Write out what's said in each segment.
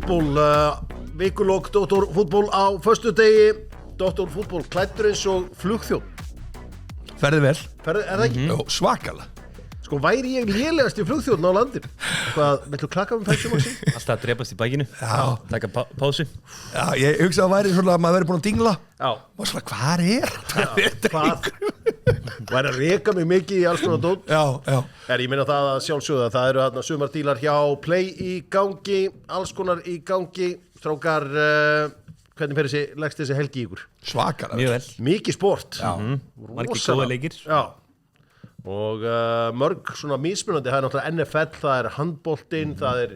Fútból, vikulok Dr. Fútból á föstudegi. Dr. Fútból klæddur eins og flugþjónn. Ferði vel. Það ekki? Jó, svakalega. Sko væri ég lélegast í flugþjónn á landinu. Hvað, viltu klakka með pæsum á sig? Alltaf að drepast í bækinu. Já. Taka pásu. Já, ég hugsa að væri svona að maður verið búin að dingla. Já. Og svona, hvað er? Hvað? Væri að reka mig mikið í alls konar dót. Já. Ég meina það að sjálfsögða, það eru þarna sumardílar hjá Play í gangi, alls konar í gangi. Strákar, hvernig fer leggst þessi helgi í ykkur? Svakalega. Mjög vel. Mikið sport. Já. Margir góða leikir. Já. Og mörg svona mismunandi, það er náttúrulega NFL, það er handboltinn, það er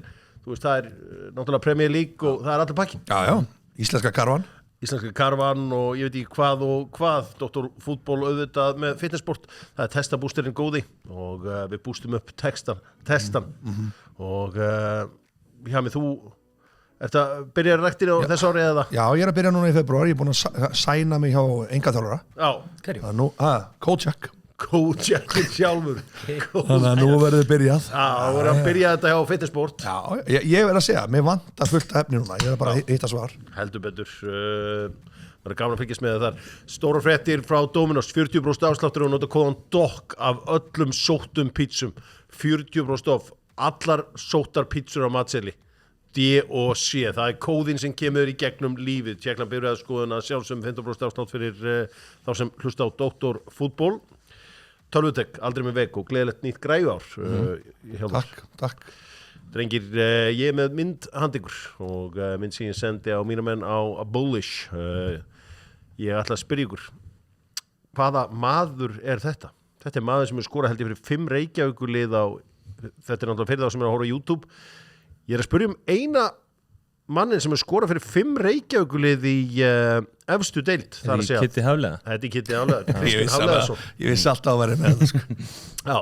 náttúrulega Premier League og það er allir pakki. Já. Íslenska karvan. Íslenska karvan og ég veit ekki hvað og hvað, Dr. Fútból auðvitað með fitnessport, það er testabústerinn góði og við bústum upp testan og Hjami, þú ert að byrja ræktir á þess ári eða? Já, ég er að byrja núna í februar, ég er búin að sæna mig hjá engaþjálfara. Já. Hverju? Kótsjak. Kótsjakinn sjálfur. Þannig að nú verður byrjað. Já, þú verður að byrja þetta hjá fitnessport. Já, ég verð að segja, mér vantar fullt efni núna, ég er bara að hitta svar. Heldur betur, það er gaman að fylgjast með þar. Stóra fréttir frá Dominos, 40% afsláttur og nota kóðan DOC af öllum sóttum pítsum. 40% af allar sóttar pítsur á matseðli. D&C, það er kóðinn sem kemur í gegnum lífið. Tjekkla bifreiðaskoðun að sjálfsögum 15% afslátt fyrir þá sem hlusta á Dr. Fútból. Tölvutek, aldrei með veik og gleðilegt nýtt græjuár. Takk. Drengir, ég er með mynd handingur og mynd sem ég sendi á mína menn á Bullish. Ég ætla að spyrja ykkur, hvaða maður er þetta? Þetta er maður sem er skorað held ég fyrir 5 Reykjavíkurlið á, þetta er náttúrulega fyrir þá sem er að horfa á YouTube. Ég er að spyrja eina mannin sem er skorað fyrir 5 Reykjavíkurlið í efstu deild. Það er í Kitti Haflega. Þetta er Kitti Haflega, Kristinn Hafleðarsson. Ég vissi alltaf að vera með það, sko. Já,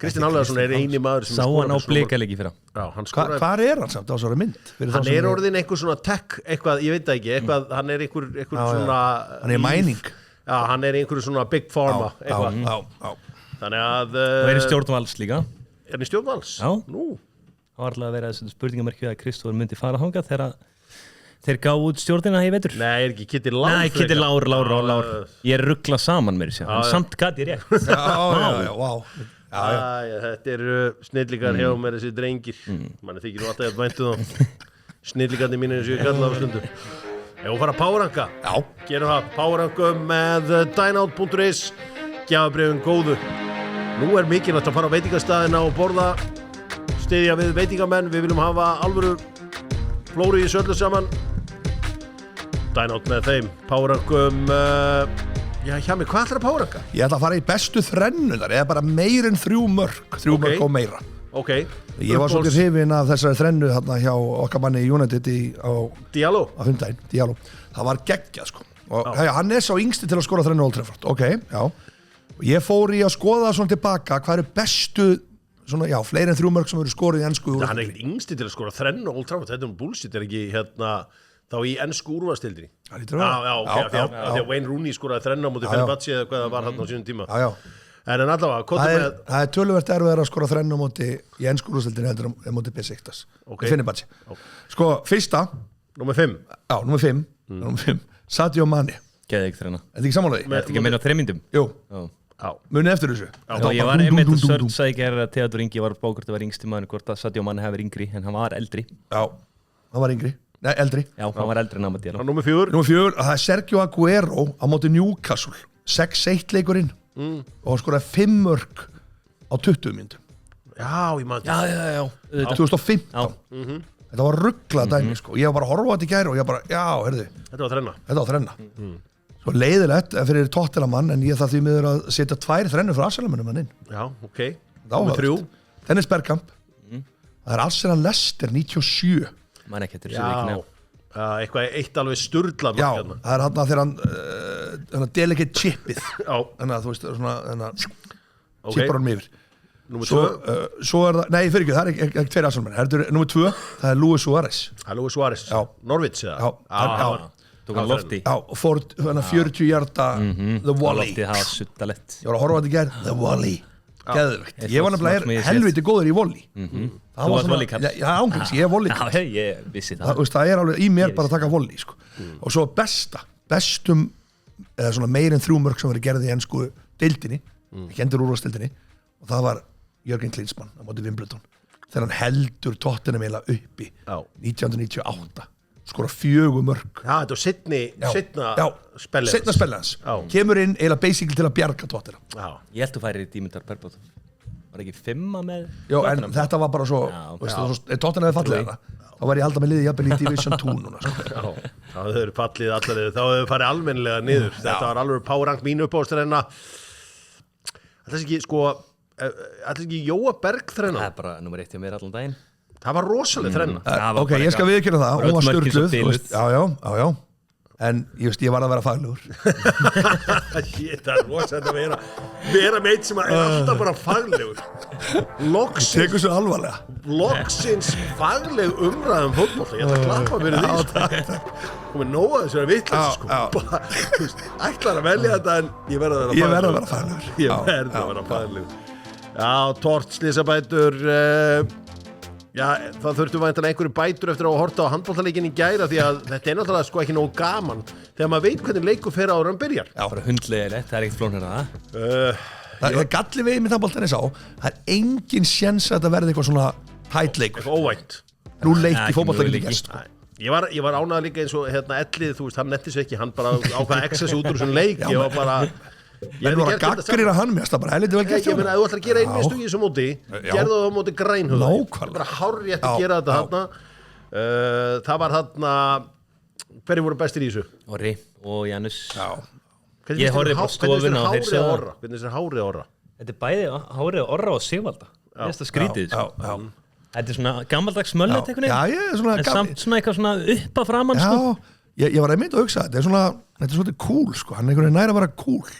Kristinn Hafleðarsson er eini maður sem sá hann á Blikalegi fyrra. Já, hann skoraði. Hvar er hann samt á þessari mynd? Hann er orðin einhver svona tech, eitthvað, ég veit það ekki, eitthvað, hann er einhver svona... Hann er mæning. Já, hann er einhver svona big pharma, eitthvað. Já. Þannig að... Og er í stjórnvals líka. Er hann í stjórnvals? Já. Nú. Það var alltaf að vera þessu spurningamerkju að Kristófur myndi fara þangað þegar þeir gáðu út stjórnina í vetur. Nei, er ekki Kitti Lár? Nei, Kitti Lár. Ég er ruggla saman með þessu. En samt gæti ég rétt. Já. Þetta eru snillíkar hjá mér þessi drengir. Manni þykir nú alltaf að væntu þá. Snillíkarnir mínir eins og ég kalla á stundu. Ef við fara að powerranka. Já. Gerum það. Powerrankum með dynout.is. Gjafabréfin góðu. Nú er mikilvægt að fara á veitingastæðina og borða. Styðja við veitingamenn, við viljum hafa alvöru flóru í söllu saman. Dynout með þeim, powerrankum, Hjami, hvað ætlar að powerranka? Ég ætla að fara í bestu þrennunar, eða bara meir en 3 mörk, 3 mörk og meira. Ok. Ég var svolítið hrifinn af þessari þrennu þarna hjá okkar manni í United á Diallo? Á fimmtudaginn, Diallo. Það var geggjað, sko. Og hann er sá yngsti til að skora þrennu Old Trafford, ok, já. Og ég fór í að skoða svona tilbaka, hvað eru bestu svona, já, fleiri en 3 mörk sem eru skorið í ensku úrvalsdeildinni. Hann er ekkert yngsti til að skora þrennu Old Trafford, þetta er bullshit, er ekki þá í ensku úrvalsdeildinni. Já, því að Wayne Rooney skoraði þrennu á móti Fenerbahce eða hvað það var hann á sínum tíma. Já. En allavega, það er töluvert erfiðara að skora þrennu á móti í ensku úrvalsdeildinni heldur en móti Besiktas. Fenerbahce. Sko, fyrsta. Númer 5. Já, númer 5. Sadio Mane. Geði ekki þrenna. Er þetta ekki sammálaði? Er þetta ekki að minna á 3 myndum? Jú. Munið eftir þessu. Ég var einmitt að sörsa ekki að Theodor Ingi var bókurt að vera yngsti maður hvort að Sadio Mane hefur yngri en hann var eldri. Já, hann var yngri. Nei, eldri. Já, hann var eldri en Amad Diallo. Númer 4. Númer 4, það er Sergio Aguero á móti Newcastle. 6-1 leikurinn og hann skoraði 5 mörk á 20 mínútum. Já, ég man. Já. 2015. Þetta var rugglað dæmi, sko. Ég var bara að horfa á þetta í gær og ég bara, já, heyrðu. Þetta var þrenna. Svo leiðilegt fyrir Tottenhamann en ég það því miður að setja 2 þrennur frá Arsenal-mönnum hann inn. Já, ok. Númer 3. Dennis Bergkamp. Það er Arsenal Leicester 97. Man ekki eftir þessu vikina. Já, eitthvað eitt alveg sturlað. Já, það er hann þegar hann delegate chipið. Já. Þannig að þú veist, svona, chipar hann yfir. Númer 2. Svo er það, nei, fyrir ekki, það er ekki 2 Arsenal-menn. Númer 2, það er Luis Suárez. Það er Luis Suárez. Já. Norwich, eða? Já. Tók hann lofti. Já, og fór 40 hjarta The Wally. Loftið hafa suttalett. Ég var að horfa á þetta í gær, The Wally. geðvegt. Ég var nefnilega helviti góður í volley. Þú varst volleykall. Já, ángríns, ég er volleykall. Já, ég vissi það. Það alveg í mér bara að taka volley, sko. Og svo bestum, eða svona meir en 3 mörk sem verið gerði í ensku deildinni, ekki endur úrvalsdeildinni, og það var Jörgen Klinsmann á móti Wimbledon. Þegar hann heldur Tottenham eiginlega uppi 1998. Skora 4 mörk. Já, þetta var setna spellið hans. Kemur inn eiginlega basically til að bjarga Tottenham. Ég held þú færir í Dimitar Berbatov. Var ekki 5 með? Já, en þetta var bara svo, Tottenham hefði fallið þetta. Þá var ég alltaf með liðið jafnvel í Division 2 núna. Já, þá hefur fallið allar liðið. Þá hefur farið almennilega niður. Þetta var alveg power rank mínu uppáðstrenna. Ætlis ekki Jóa Berg þrenna? Það er bara nummer 1 hjá mér allan daginn. Það var rosalega þrenna. Ok, ég skal viðurkenna það. Hún var sturgluð. Já. En ég var að vera faglegur. Það er rosalega að vera með eitt sem er alltaf bara faglegur. Tekur svo alvarlega. Loksins fagleg umræðum fótbolta. Ég ætla að klappa fyrir því. Hún er nóg að þessu að vitla ætlar að velja þetta en ég verð að vera faglegur. Ég verð að vera faglegur. Já, Tort slísabætur. Já, það þurftu væntanlega einhverju bætur eftir að horta á handboltaleikinn í gæra því að þetta er náttúrulega ekki nógu gaman þegar maður veit hvernig leikur fer áður en byrjar. Já, bara hundlegilegt, það er ekkert flóknir að það. Það er galli við með handboltanins á, það er engin séns að þetta verði eitthvað svona hætleikur. Eitthvað óvænt. Nú leik í fótbolta ekki gerst. Ég var ánægður líka eins og Ellið, þú veist, hann netti sig ekki, hann bara ákvað excessi út úr þessum leik, ég var bara... Ég voru að gaggrina hann mér, það bara helviti vel gert hjá hann. Ég meina, ef þú ætlar að gera einmistu í þessu móti, gerðu það á móti Grænhöfða. Nákvæmlega. Bara hárrétt að gera þetta þarna. Það var þarna, hverju voru bestir í þessu? Orri og Janus. Já. Ég horfði bara stofuna og þeir segja það. Hvernig er hárið Orra? Þetta er bæði hárið Orra og Sigvalda. Þetta er skrítið. Já. Þetta er svona gammaldags möllett einhvern veginn. Já, ég er svona... En samt svona eitthvað svona upp að framann, sko. Já, ég var einmitt að hugsa, þetta er svona cool, sko. Hann er einhvern veginn næra að vera cool.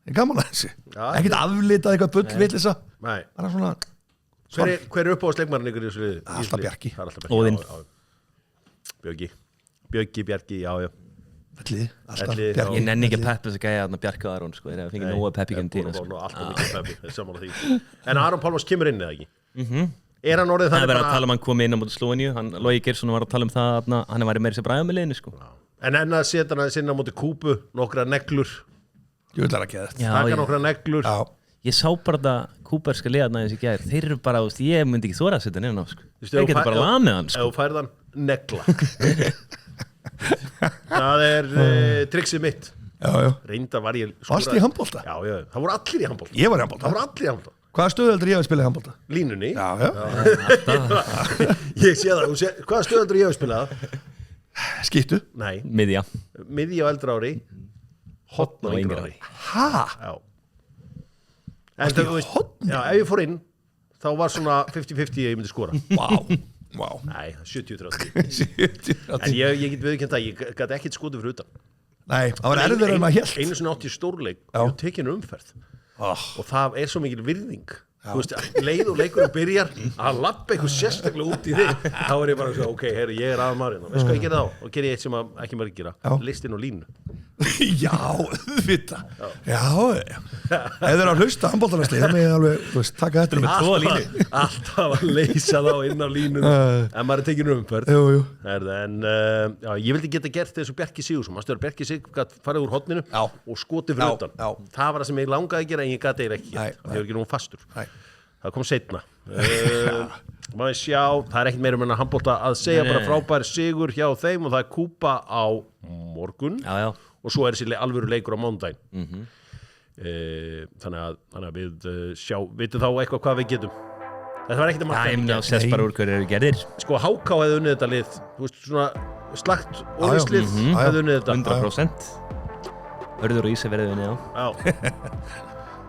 Ég gaman að þessi. Ekkert aflitað eitthvað bullvillisa. Nei. Bara svona... Hver er uppáhaldsleikmaðurinn ykkur í þessu liði? Alltaf Bjarki. Óðinn. Bjarki, já. Alltaf Bjarki. Ég nenni ekki að peppa þessu gæja að Bjarki og Aron, sko. Þeir fengið nóga peppi ekki tína, sko. Alltaf mikið peppi, það er saman á því. En Aron Pálmars kemur inn eða ekki? Er hann orðið það er verið að tala hann komið inn á móti Slóveníu. Logi Geirsson var að tala það að hann væri meira sér bræða með liðinu, sko. En að setja hann inn á móti Kúbu, nokkra neglur. Ég vil læra að geða þetta. Taka nokkra neglur. Ég sá bara þetta kúberska liðarna þessi gær. Þeir eru bara, ég myndi ekki þora að setja hann inn á, sko. Þeir getur bara lamið hann, sko. Ef þú færð hann negla. Það er triksið mitt. Já. Reyndar var ég... Varstu í handbolta? Já. Það voru allir í handbolta. Ég var í handbolta. Það voru allir í handbolta. Hvaða stöðaldur ég hef spilað í handbolta? Línunni. Já. Ég sé það. Hvaða stöðaldur ég hef spilað? Skiptu? Nei. Miðja á eldra ári. Hotn á yngra ári. Hæ? Já. En þú veist, ef ég fór inn, þá var svona 50-50 ég myndi skora. Vá. Nei, 70-30. En ég get viðurkennt að ég gæti ekkert skotið fyrir utan. Nei, það var erfiðara en maður hélt. Einu sinni átti stórleik og tekinu umferð. Og það er svo mikil virðing. Þú veist, leið og leikurinn byrjar að lappa eitthvað sérstaklega út í þig. Þá er ég bara svo, ok, herri, ég er aðmarinn. Veist hvað ég gera þá? Og ger ég eitt sem ekki maður gera. Listin og línu. Já, vita. Já. Ef þeir eru að hlusta handboltanarslið, það með alveg, þú veist, taka þetta með 2 línu. Alltaf að leysa þá inn á línu. En maður er tekinu umferð. Jú. En ég vildi geta gert þessu Bjarki Sigursson. Maður stöður Bjarki Sig farið úr horninu og skotið fyrir utan. Það var það sem ég langaði að gera en ég gat eiginlega ekki gert. Það hefur ekki nógu fastur. Það kom seinna. Maður sjá, það er ekkert meira en að handbolta að segja, bara frábær sigur hjá þeim og það er Kúba á morgun. Já. Og svo er þessi alvöru leikur á mánudaginn. Þannig að við vitum þá eitthvað hvað við getum. Þetta var ekkert að marka. Ég myndi að sess bara úr hverju eru gerðir. Sko, HK hefði unnið þetta lið. Þú veist, svona slagt og visslið hefði unnið þetta. 100%. Hörður og Ísa verðið unnið á.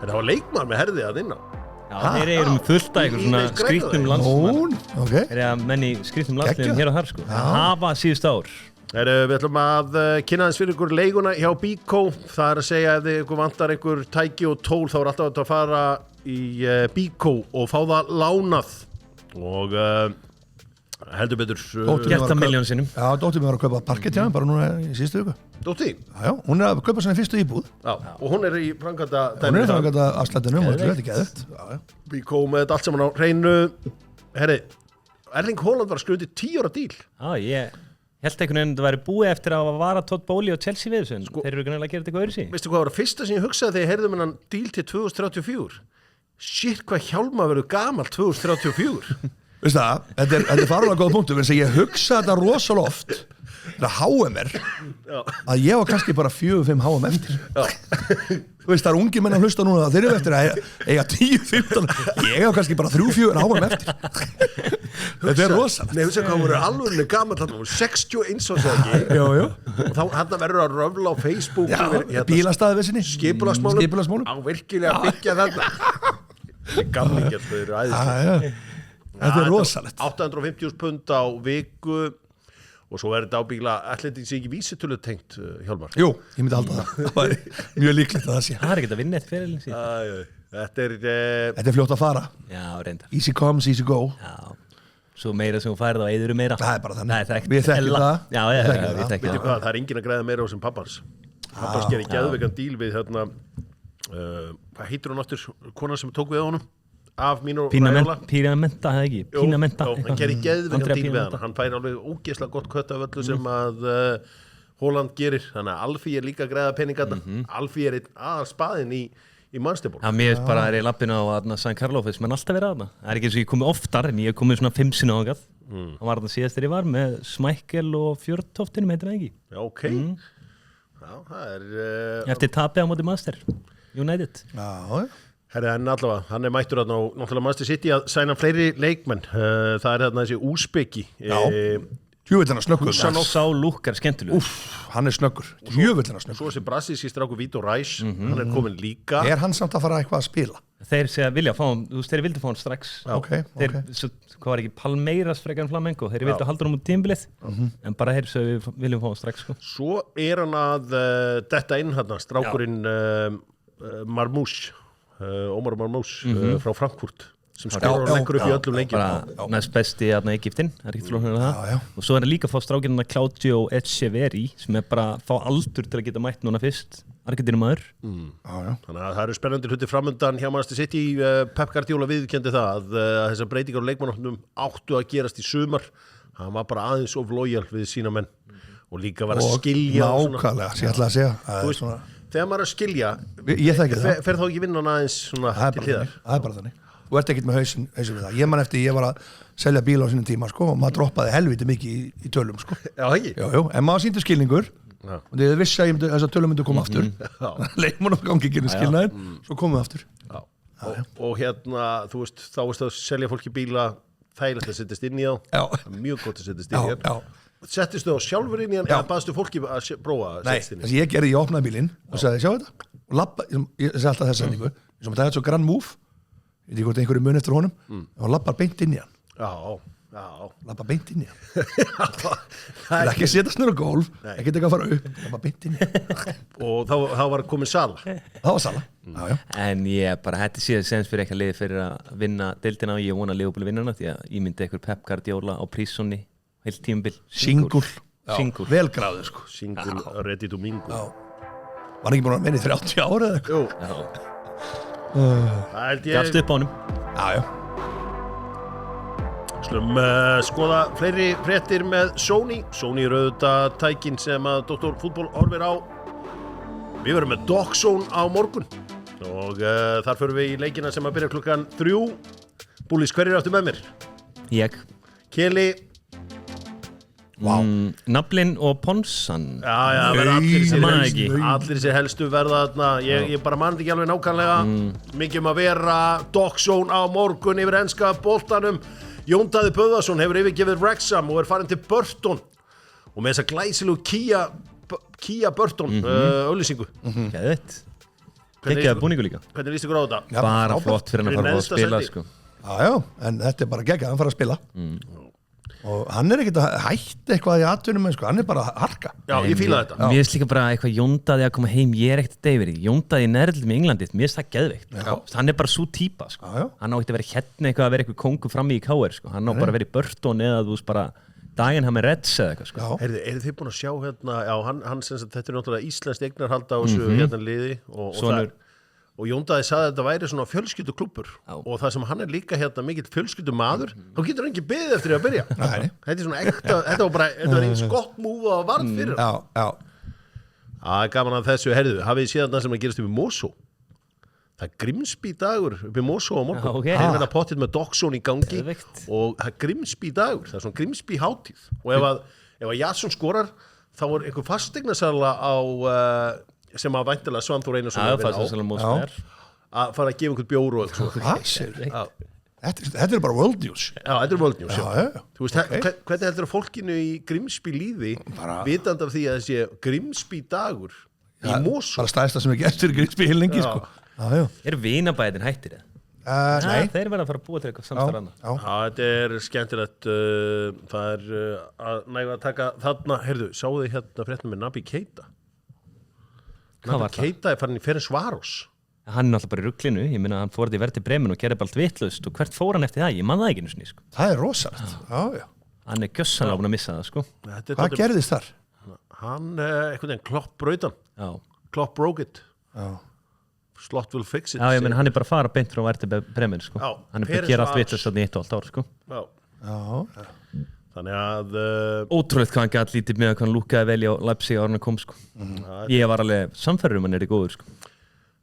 Þetta var leikmann með herðið að inná. Já, þeir eru fullt af eitthvað svona skrýtnum landsmenn. Þeir eru að menni skrýtnum landsmenn hér og þar, sko. Hafa síðust ár. Við ætlum að kynna þess fyrir ykkur leiguna hjá Bíkó. Það er að segja ef þið vantar einhver tæki og tól þá er alltaf að fara í Bíkó og fá það lánað. Og Heldur betur Gert það milljón sinnum. Já, dóttir mér var að kaupa parkett hjá mér bara núna í síðustu viku. Dóttir? Já, hún er að kaupa sinni fyrstu íbúð. Já, og hún í framkvæmda Hún er í framkvæmda afslættinum og þetta er geðvægt. Við komum með þetta allt saman á hreinu. Herri, Erling Haaland var skrutið 10 ára díl. Já, ég held einhvern veginn að það væri búið eftir að vara Todd Bowley og Chelsea við þessu. Þeir eru greinlega að gera þetta eitthvað öðru síðan. Veistu hvað var það fyrsta sem ég hugsaði þegar ég heyrði um hennan díl til 2034? Shit, hvað Hjálmar verður gamall 2034? Veist það, þetta er farulega góð punktur, en ég hugsa þetta rosalega oft það HM að ég var kannski bara 4-5 HM eftir. Þú veist, það ungi menn að hlusta núna þeir eru eftir að eiga 10-15 ég var kannski bara 3-4 HM eftir. Þetta er rosalega. Nei, hugsa hvað voru alveg gamall hann voru 61 og svo ekki. Og þá hann verður að röfla á Facebook bílastæðivissinni skipulagsmálum á virkilega byggja þarna. Gamlingar, þau eru æðislega. Þetta er rosalegt. 850.000 pund á viku og svo þetta ábyggilega ætli sé ekki vísitölu tengt, Hjálmar. Jú, ég myndi halda það. Mjög líklegt að það sé. Það ekkert að vinna eitt fyrir síðan. Þetta er fljótt að fara. Já, reyndar. Easy comes, easy go. Já. Svo meira sem hún færið á eyðuru meira. Það er bara þannig. Nei, við þekkjum það. Já, við þekkjum það. Það er enginn að græða meira á sem pappans. Pappans gerir geðveikan díl við hérna, hvað heitir hún aftur, konan sem tók við á honum? Af Mino Raiola. Pínamenta, hefði ekki? Pínamenta. Hann gerir geðveikan díl við hann. Hann fær alveg ógeðslega gott kött af öllu sem að Haaland gerir. Þannig að Alfí er líka að græða peningarna. Alfí er einn aðal spaðinn í mannstefból. Það mér bara í lappinu á San Carlos, menn alltaf verið aðna. Það er ekki eins og ég komið oftar, en ég komið svona 5 sinni ángað. Það var þarna síðast þegar ég var með Schmeichel og Fjörtoftinum, heitir það ekki? Já, ok. Já, það er... Eftir tapið á móti Manchester United. Já, Herri, en allavega, hann er mættur þarna og náttúrulega Manchester City að sæna fleiri leikmenn. Það er þarna þessi Úsbeki. Jöfullina snöggur. Sá lúkkar skemmtilegur. Hann er snöggur. Jöfullina snöggur. Svo þessi brasilíski strákur Vito Ræs, hann er komin líka. Er hann samt að fara eitthvað að spila? Þeir segja vilja fá hann, þú veist, þeir vildu fá hann strax. Þeir, hvað var ekki, Palmeiras frekar en Flamengo, þeir vildu halda hann út tímbilið, en bara þeir segja við viljum fá hann strax. Svo er hann að detta inn hann, strákurinn Marmouche. Omar Marmouche frá Frankfurt sem skorar og leggur upp í öllum leikjum. Næst besti í Egyptin, það er ekkert flóknir að það. Og svo er hann líka að fá strákinn Claudio Echeverri sem er bara að fá aldur til að geta mætt núna fyrst. Argentínumaður. Þannig að það eru spennandi hluti framundan hjá Manchester City. Pep Guardiola viðurkenndi það að þessar breytingar á leikmannahópnum áttu að gerast í sumar. Hann var bara aðeins of loyal við sína menn og líka var að skilja. Nákvæmlega, ég ætla að segja. Þegar maður er að skilja, fer þá ekki vinnan aðeins svona til hliðar? Það er bara þannig. Þú ert ekkert með hausinn við það. Ég man eftir, ég var að selja bíla á sínum tíma, sko, og maður droppaði helviti mikið í tölum, sko. Já, ekki? Jú, en maður sýndi skilningur, og þið vissi að þessar tölum myndu koma aftur. Leikmann og gangi ekki skilnaðir, svo komum við aftur. Og hérna, þú veist, þá veist að selja fólki bíla, þægilegt að setjast inn í þá. Mjög gott að setjast inn í þá. Settist þú á sjálfur inn í hann eða baðstu fólki að prófa að setjast inn í hann? Nei, ég opnaði bílinn og sagði, sjá þetta, og labba, ég segi alltaf þessa endingu, sem að það er svo grand move, ég veit ekki hvort einhverju mun eftir honum, og labbar beint inn í hann. Já. Labbar beint inn í hann. Það er ekki að setja snurra gólf, ekki að fara upp, labbar beint inn í hann. Og þá var komin sala? Það var sala, já. En ég bara hætti síðan sens fyrir eitthvað liði fyrir að vinna deildina og ég vona að Liverpool vinna hana því að ég myndi eitthvað Pep Guardiola á prísonni heilt tímabil. Single. Velgráður, sko. Single, ready to mingle. Var ekki búin að menni 30 ára eða eitthvað? Jú. Það held ég. Gafst upp á honum. Já. Slum skoða fleiri fréttir með Sony. Sony er auðvitað tækin sem að Dr. Fútból horfir á. Við verum með Dogzone á morgun og þar förum við í leikina sem að byrja klukkan 3. Búlis, hver er aftur með mér? Ég. Keli. Naflin og Ponsan. Já, allir sér helstu verða þarna. Ég bara mann ekki alveg nákvæmlega. Mikið að vera Dogzone á morgun yfir enska boltanum. Jón Daði Böðvarsson hefur yfirgefið Wrexham og er farin til Burton og með þessa glæsilegu Kia Burton auglýsingu. Geðveikt. Geggjaður búningur líka. Hvernig líst ykkur á þetta? Bara flott fyrir hann að fara að spila, sko. Já, en þetta er bara geggjað, hann fara að spila. og hann ekkert að hætta eitthvað í atvinnum sko. Hann bara að harka ég fíla þetta Mér finnst líka bara eitthvað Jóndaði að koma heim ég ekkert deyfir Jóndaði í nærlum í Englandi mér finnst það geðveikt hann bara svo típa sko. Hann á ekki að vera hérna eitthvað að vera eitthvað kongur frammi í KR sko. Hann á bara að vera í Burton eða þú veist bara daginn hann með Reds eða eitthvað sko. Eru þið búin að sjá hérna hann sem þetta náttúrulega íslenskt eignarhald á þessu hérna liði og Jóndaði sagði að þetta væri svona fjölskylduklúbbur og það sem hann líka hérna mikill fjölskyldumaður þá getur hann ekki beðið eftir að byrja þetta er svona ekta, þetta var eins gott múfa og varð fyrir það er gaman að þessu hafið þið séð það sem að gerast upp í Mosó það er Grimsby dagur upp í Mosó á morgun þeir verða pottið með Doxon í gangi og það er Grimsby dagur það er svona Grimsby hátíð og ef að Jason skorar þá er einhver fasteignarsala á sem að væntanlega Svanþór Einarsson að fara að gefa einhvern bjór og þetta er bara world news þetta er world news þú veist, hvernig heldur að fólkinu í Grimsby líði vitandi af því að þessi Grimsby dagur í Mosó bara stæðsta sem er gert fyrir Grimsby hilningi sko. Er vinabæðin hættir nei þeir verða að fara að búa til eitthvað samstarf þetta er skemmtilegt það er að næga að taka þarna, heyrðu, sáðu þið hérna fréttum með Naby Keita Naby Keita er farin í Ferencváros hann er alltaf bara í ruglinu, ég minna að hann fór þetta í Werder Bremen og gerði bara allt vitlaust og hvert fór hann eftir það, ég man það ekki einu sinni sko. það er rosalegt hann er gjössanlega búin að missa það sko. Hvað gerðist þar? Hann einhvern veginn Klopp brautan Klopp broke it Slot will fix it ég menn hann er bara að fara beint frá Werder Bremen sko. Hann er bara að gera allt vitlaust í 1,5 ár sko. Þannig að ótrúlegt hvað hann gæti lítið með að hann lúkaði vel á Leipzig ára hann kom sko. Ég var alveg samferður hann er í góður sko.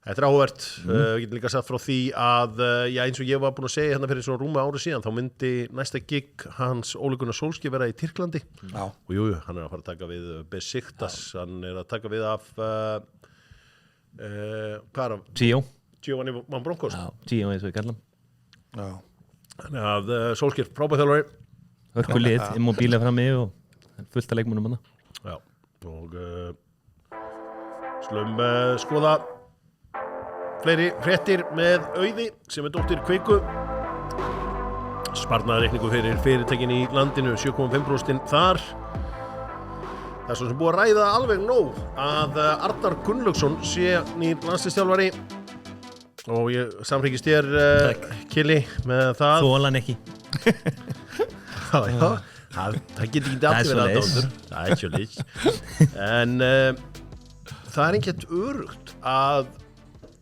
Þetta er áhvert, við getum líka sagt frá því að eins og ég var búin að segja hérna fyrir svona rúma ári síðan þá myndi næsta gig hans Ole Gunnar Solskjær vera í Tyrklandi og jú, hann er að fara að taka við Besiktas, hann er að taka við af hvað er Giovanni Van Bronckhorst Gio eins og ég kallar þannig að Solskjær frábær þjálfari hörkulið, immobílega frammi og fullt af leikmönnum hann og slum skoða fleiri fréttir með Auði sem er dóttir Kviku sparnaðarreikningu fyrir fyrirtækin í landinu 7,5% þar það er svo sem búið að ræða alveg nóg að Arnar Gunnlaugsson sé nýr landsliðsþjálfari og ég samhryggist þér Kili með það þólan ekki það getur ekki allir verið aðdóttur það er svolítið en það er ekkert örugt að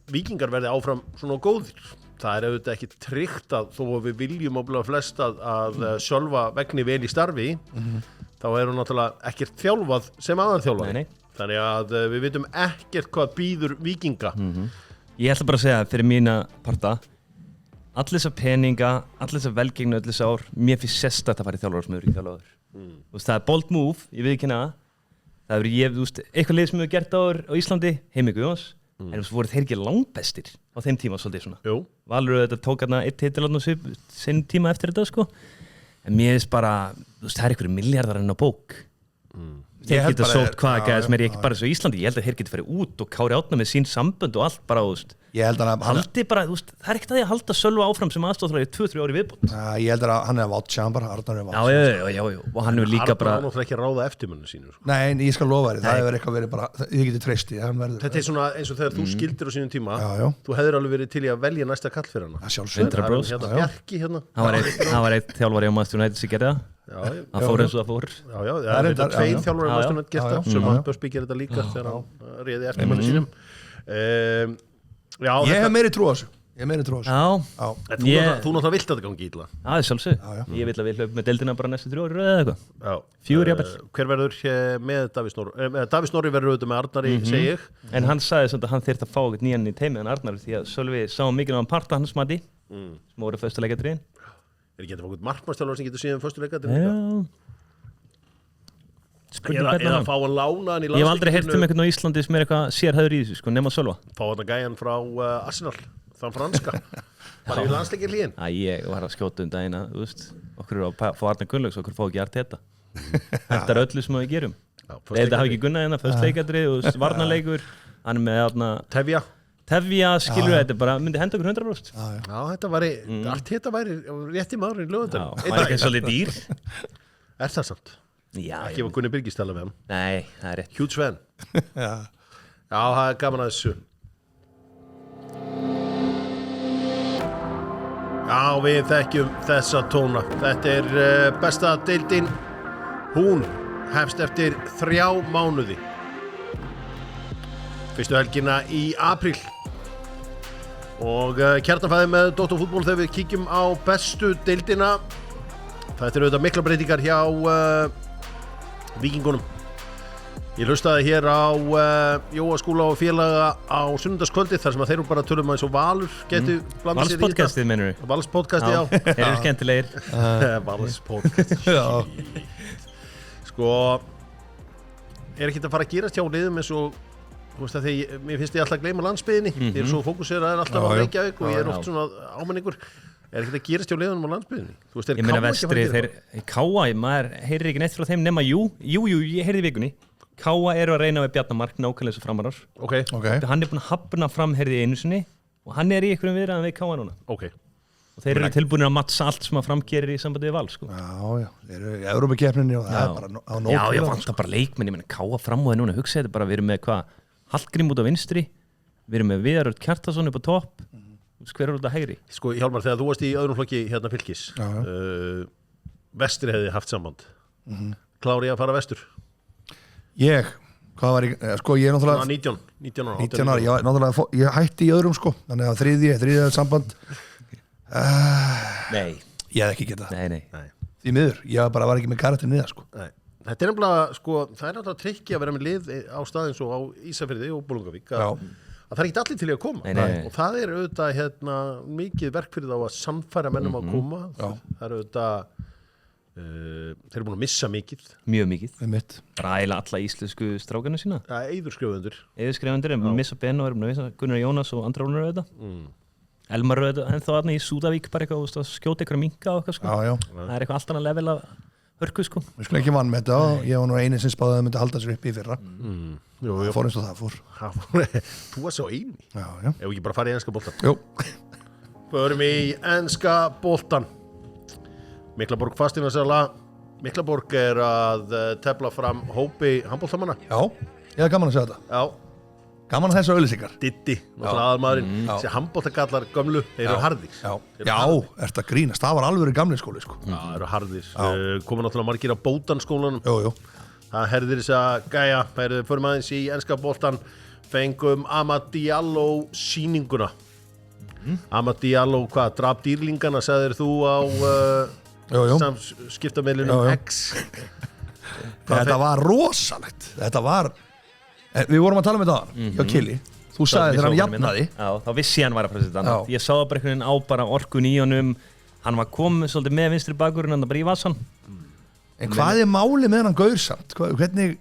Víkingar verði áfram svona góðir það er auðvitað ekki tryggt að þó að við viljum óbúlega flest að sjálfa vegni vel í starfi þá er hún náttúrulega ekkert þjálfað sem annar þjálfað þannig að við vitum ekkert hvað býður Víkinga Ég ætla bara að segja fyrir mína parta allir þessa peninga, allir þessa velgengni allir þessa ár, mér finnst sérstætt að fara í þjálfara sem hefur ekki þjálfaður það er bold move, ég veit ekki hana það hefur eitthvað lið sem hefur gert áður á Íslandi, Heimi Guðjóns en þú voru þeir ekki langbestir á þeim tíma svolítið svona Valur þetta tók hérna eitt titil á sinn tíma eftir þetta sko en mér finnst bara, það er einhverju miljardar enn á bók þeir geta sótt hvaða gæði sem er ekki bara eins og Íslandi ég held að þeir geta farið út og Kári Árna með sín sambönd og allt bara haldi bara, það er ekkert að því að halda Sölva áfram sem aðstofþjálfari 2-3 ári viðbót ég held að hann er vátsja hann bara Arnar er vátsja já og hann er líka bara Arnar er náttúrulega ekki að ráða eftirmönnu sínu Nei, ég skal lofa þér, það hefur eitthvað verið bara ég geti treysti Þetta er svona eins og þegar þú skildir á sínum tíma þú hefðir alveg verið til í að velja næsta kall fyrir hana Bjarki hérna hann var eitt þjálfari á Manchester United sem gerði það fór eins og það fór það er þetta tveir þjálfari á Manchester United gert það sem Börsby gerir þetta líka þegar hann réði eftirmönnu sínum Ég hef meiri trú á þessu Þú náttúrulega vilt að þetta gangi illa það er sjálfsög ég vil að við hlöfum með deildina bara næstu 3 ári eða eitthvað 4 jafnvel hver verður með Davíð Snorri Davíð Snorri verður auðvitað með Arnari segi ég en hann sagði svona að hann þyrfti að fá eitthvað nýjan í teimið en Arnar því að Sölvi sá mikið á hann parta hans mati sem voru föstuleikadriðin ekki að fá eitthvað markmannstjálfari sem getur síðan föstuleikadriðin eða fá hann lánaðan í Ég hef aldrei heyrt einhvern á Íslandi sem er eitthvað sérhæður í þessu, sko, nema Sölva Fá hann gæjan frá Arsenal, þann franska bara í landsleikir hlýinn Ég var að skjóta daginn að, þú veist okkur er að fá Arnar Gunnlaugs, okkur fá ekki Arteta Þetta er öllu sem við gerum Þetta hafi ekki Gunnar hérna, föstuleikadrið og varnarleikur, hann er með Tefja, skilur þetta bara, myndi henda okkur 100%. Já, þetta væri, allt þetta væri rétti maður í lögundar. Það var ekki svolítið dýr. Er það samt? Já, Ekki var Gunni Birgis tala við hann. Nei, það er rétt. Huge fan. Já. Já, það er gaman að þessu. Já, við þekkjum þessa tóna. Þetta er besta deildin. Hún hefst eftir 3 mánuði. Fyrstu helgina í apríl. Og kjartanfæði með Dóttarfútból þegar við kíkjum á bestu deildina. Þetta eru auðvitað mikla breytingar hjá Víkingunum. Ég hlustaði hér á Jóa Skúla og félaga á sunnudagskvöldi þar sem að þeir eru bara að tölum eins og Valur geti blandað sér í þetta. Valspodcastið mennur við. Valspodcastið, já. Þeir eru skemmtilegir. Valspodcastið. Sko, er ekki að fara að gerast hjá liðum eins og þú veist að þegar mér finnst ég alltaf að gleyma landsbyðinni þeir eru svo fókuseraðir alltaf á Reykjavík og ég er oft svona ámenningur er ekki að gerast hjá liðunum á landsbyðinni þú veist, ég meina vestri, þeir Káa, maður heyrir ekki neitt frá þeim nema jú, ég heyrði í vikunni Káa eru að reyna við Bjarnamark nákvæmlega þessu framarar okay. Hann er búin að hafna fram heyrði einu sinni og hann er í einhverjum viðræðum við Káa núna okay. Og þeir eru tilbúinir að mattsa allt sem að framgerir í sambandi við Val sko. Já, þeir eru í Evrópukeppninni og það er bara á nóg. Já, ég vantar bara leikmenn, ég meina Káa fram á það núna, hugsa þetta bara, við erum með hvað, Hallgrím út á vinstri, við erum með Viðar Örn Kjartason upp á topp, hver er út á hægri? Sko, Hjálmar, þegar þú varst í öðrum flokki hérna Fylkis, Vestri hefði haft samband. Klári að fara vestur? Ég, hvað var ég, sko ég er náttúrulega... 19 ára, ég hætti í öðrum sko, þannig að þriðja samband. Nei. Ég hef ekki getað. Nei. Því miður, ég bara var ekki með karakter niða sko. Nei. Þetta er nefnilega, sko, það er náttúrulega trikki að vera með lið á staðins og á Ísafirði og Bolungavík að það er ekki allir til í að koma nei. Og það er auðvitað hérna, mikið verk fyrir þá að samfæra mennum að koma það er auðvitað þeir eru búin að missa mikið mjög mikið bara æla alla íslensku strákana sína Eiðurskrifundur erum að missa Benno, erum að missa Gunnar Jónas og Andra Rúnar auðvitað Elmar auðvitað, en þá aðna í Súdavík bara eitthvað að skjóta eitthvað minka og eitthvað sko. Það er eitthvað allt annað level af hörku sko. Við skulum ekki vann með þetta og ég var nú eini sem spáði að það myndi halda sér upp í fyrra það fór eins og það fór Þú var svo eini Já. Ef ekki bara fara í enska boltan Jú Förum í enska boltan Miklaborg fasteignarsala Miklaborg er að tefla fram hópi handboltamanna Já, ég hef gaman að segja þetta Já Gaman að þessu auðlýsingar Diddi, náttúrulega aðalmaðurinn Þessi handboltagallar gömlu, þeir eru harðir Já, ert að grínast, það var alveg gamli skóli sko. Já, þeir eru harðir Komu náttúrulega margir á Bótanskólanum Jú Það herðir þess að gæja Förum aðeins í enska boltan Fengum Amad Diallo sýninguna Amad Diallo, hvað, drap dýrlingana sagðir þú á samskiptameilunum X Þetta var rosalegt Þetta var Við vorum að tala með það hjá Kili Þú sagði þegar hann jafnaði Já, þá vissi hann var að pressa þetta Ég sá bara einhvern veginn á bara orkun í honum Hann var komið svolítið með vinstri bakurinn hann bara í vasan En hvað er málið með hann gaur samt? Hvernig,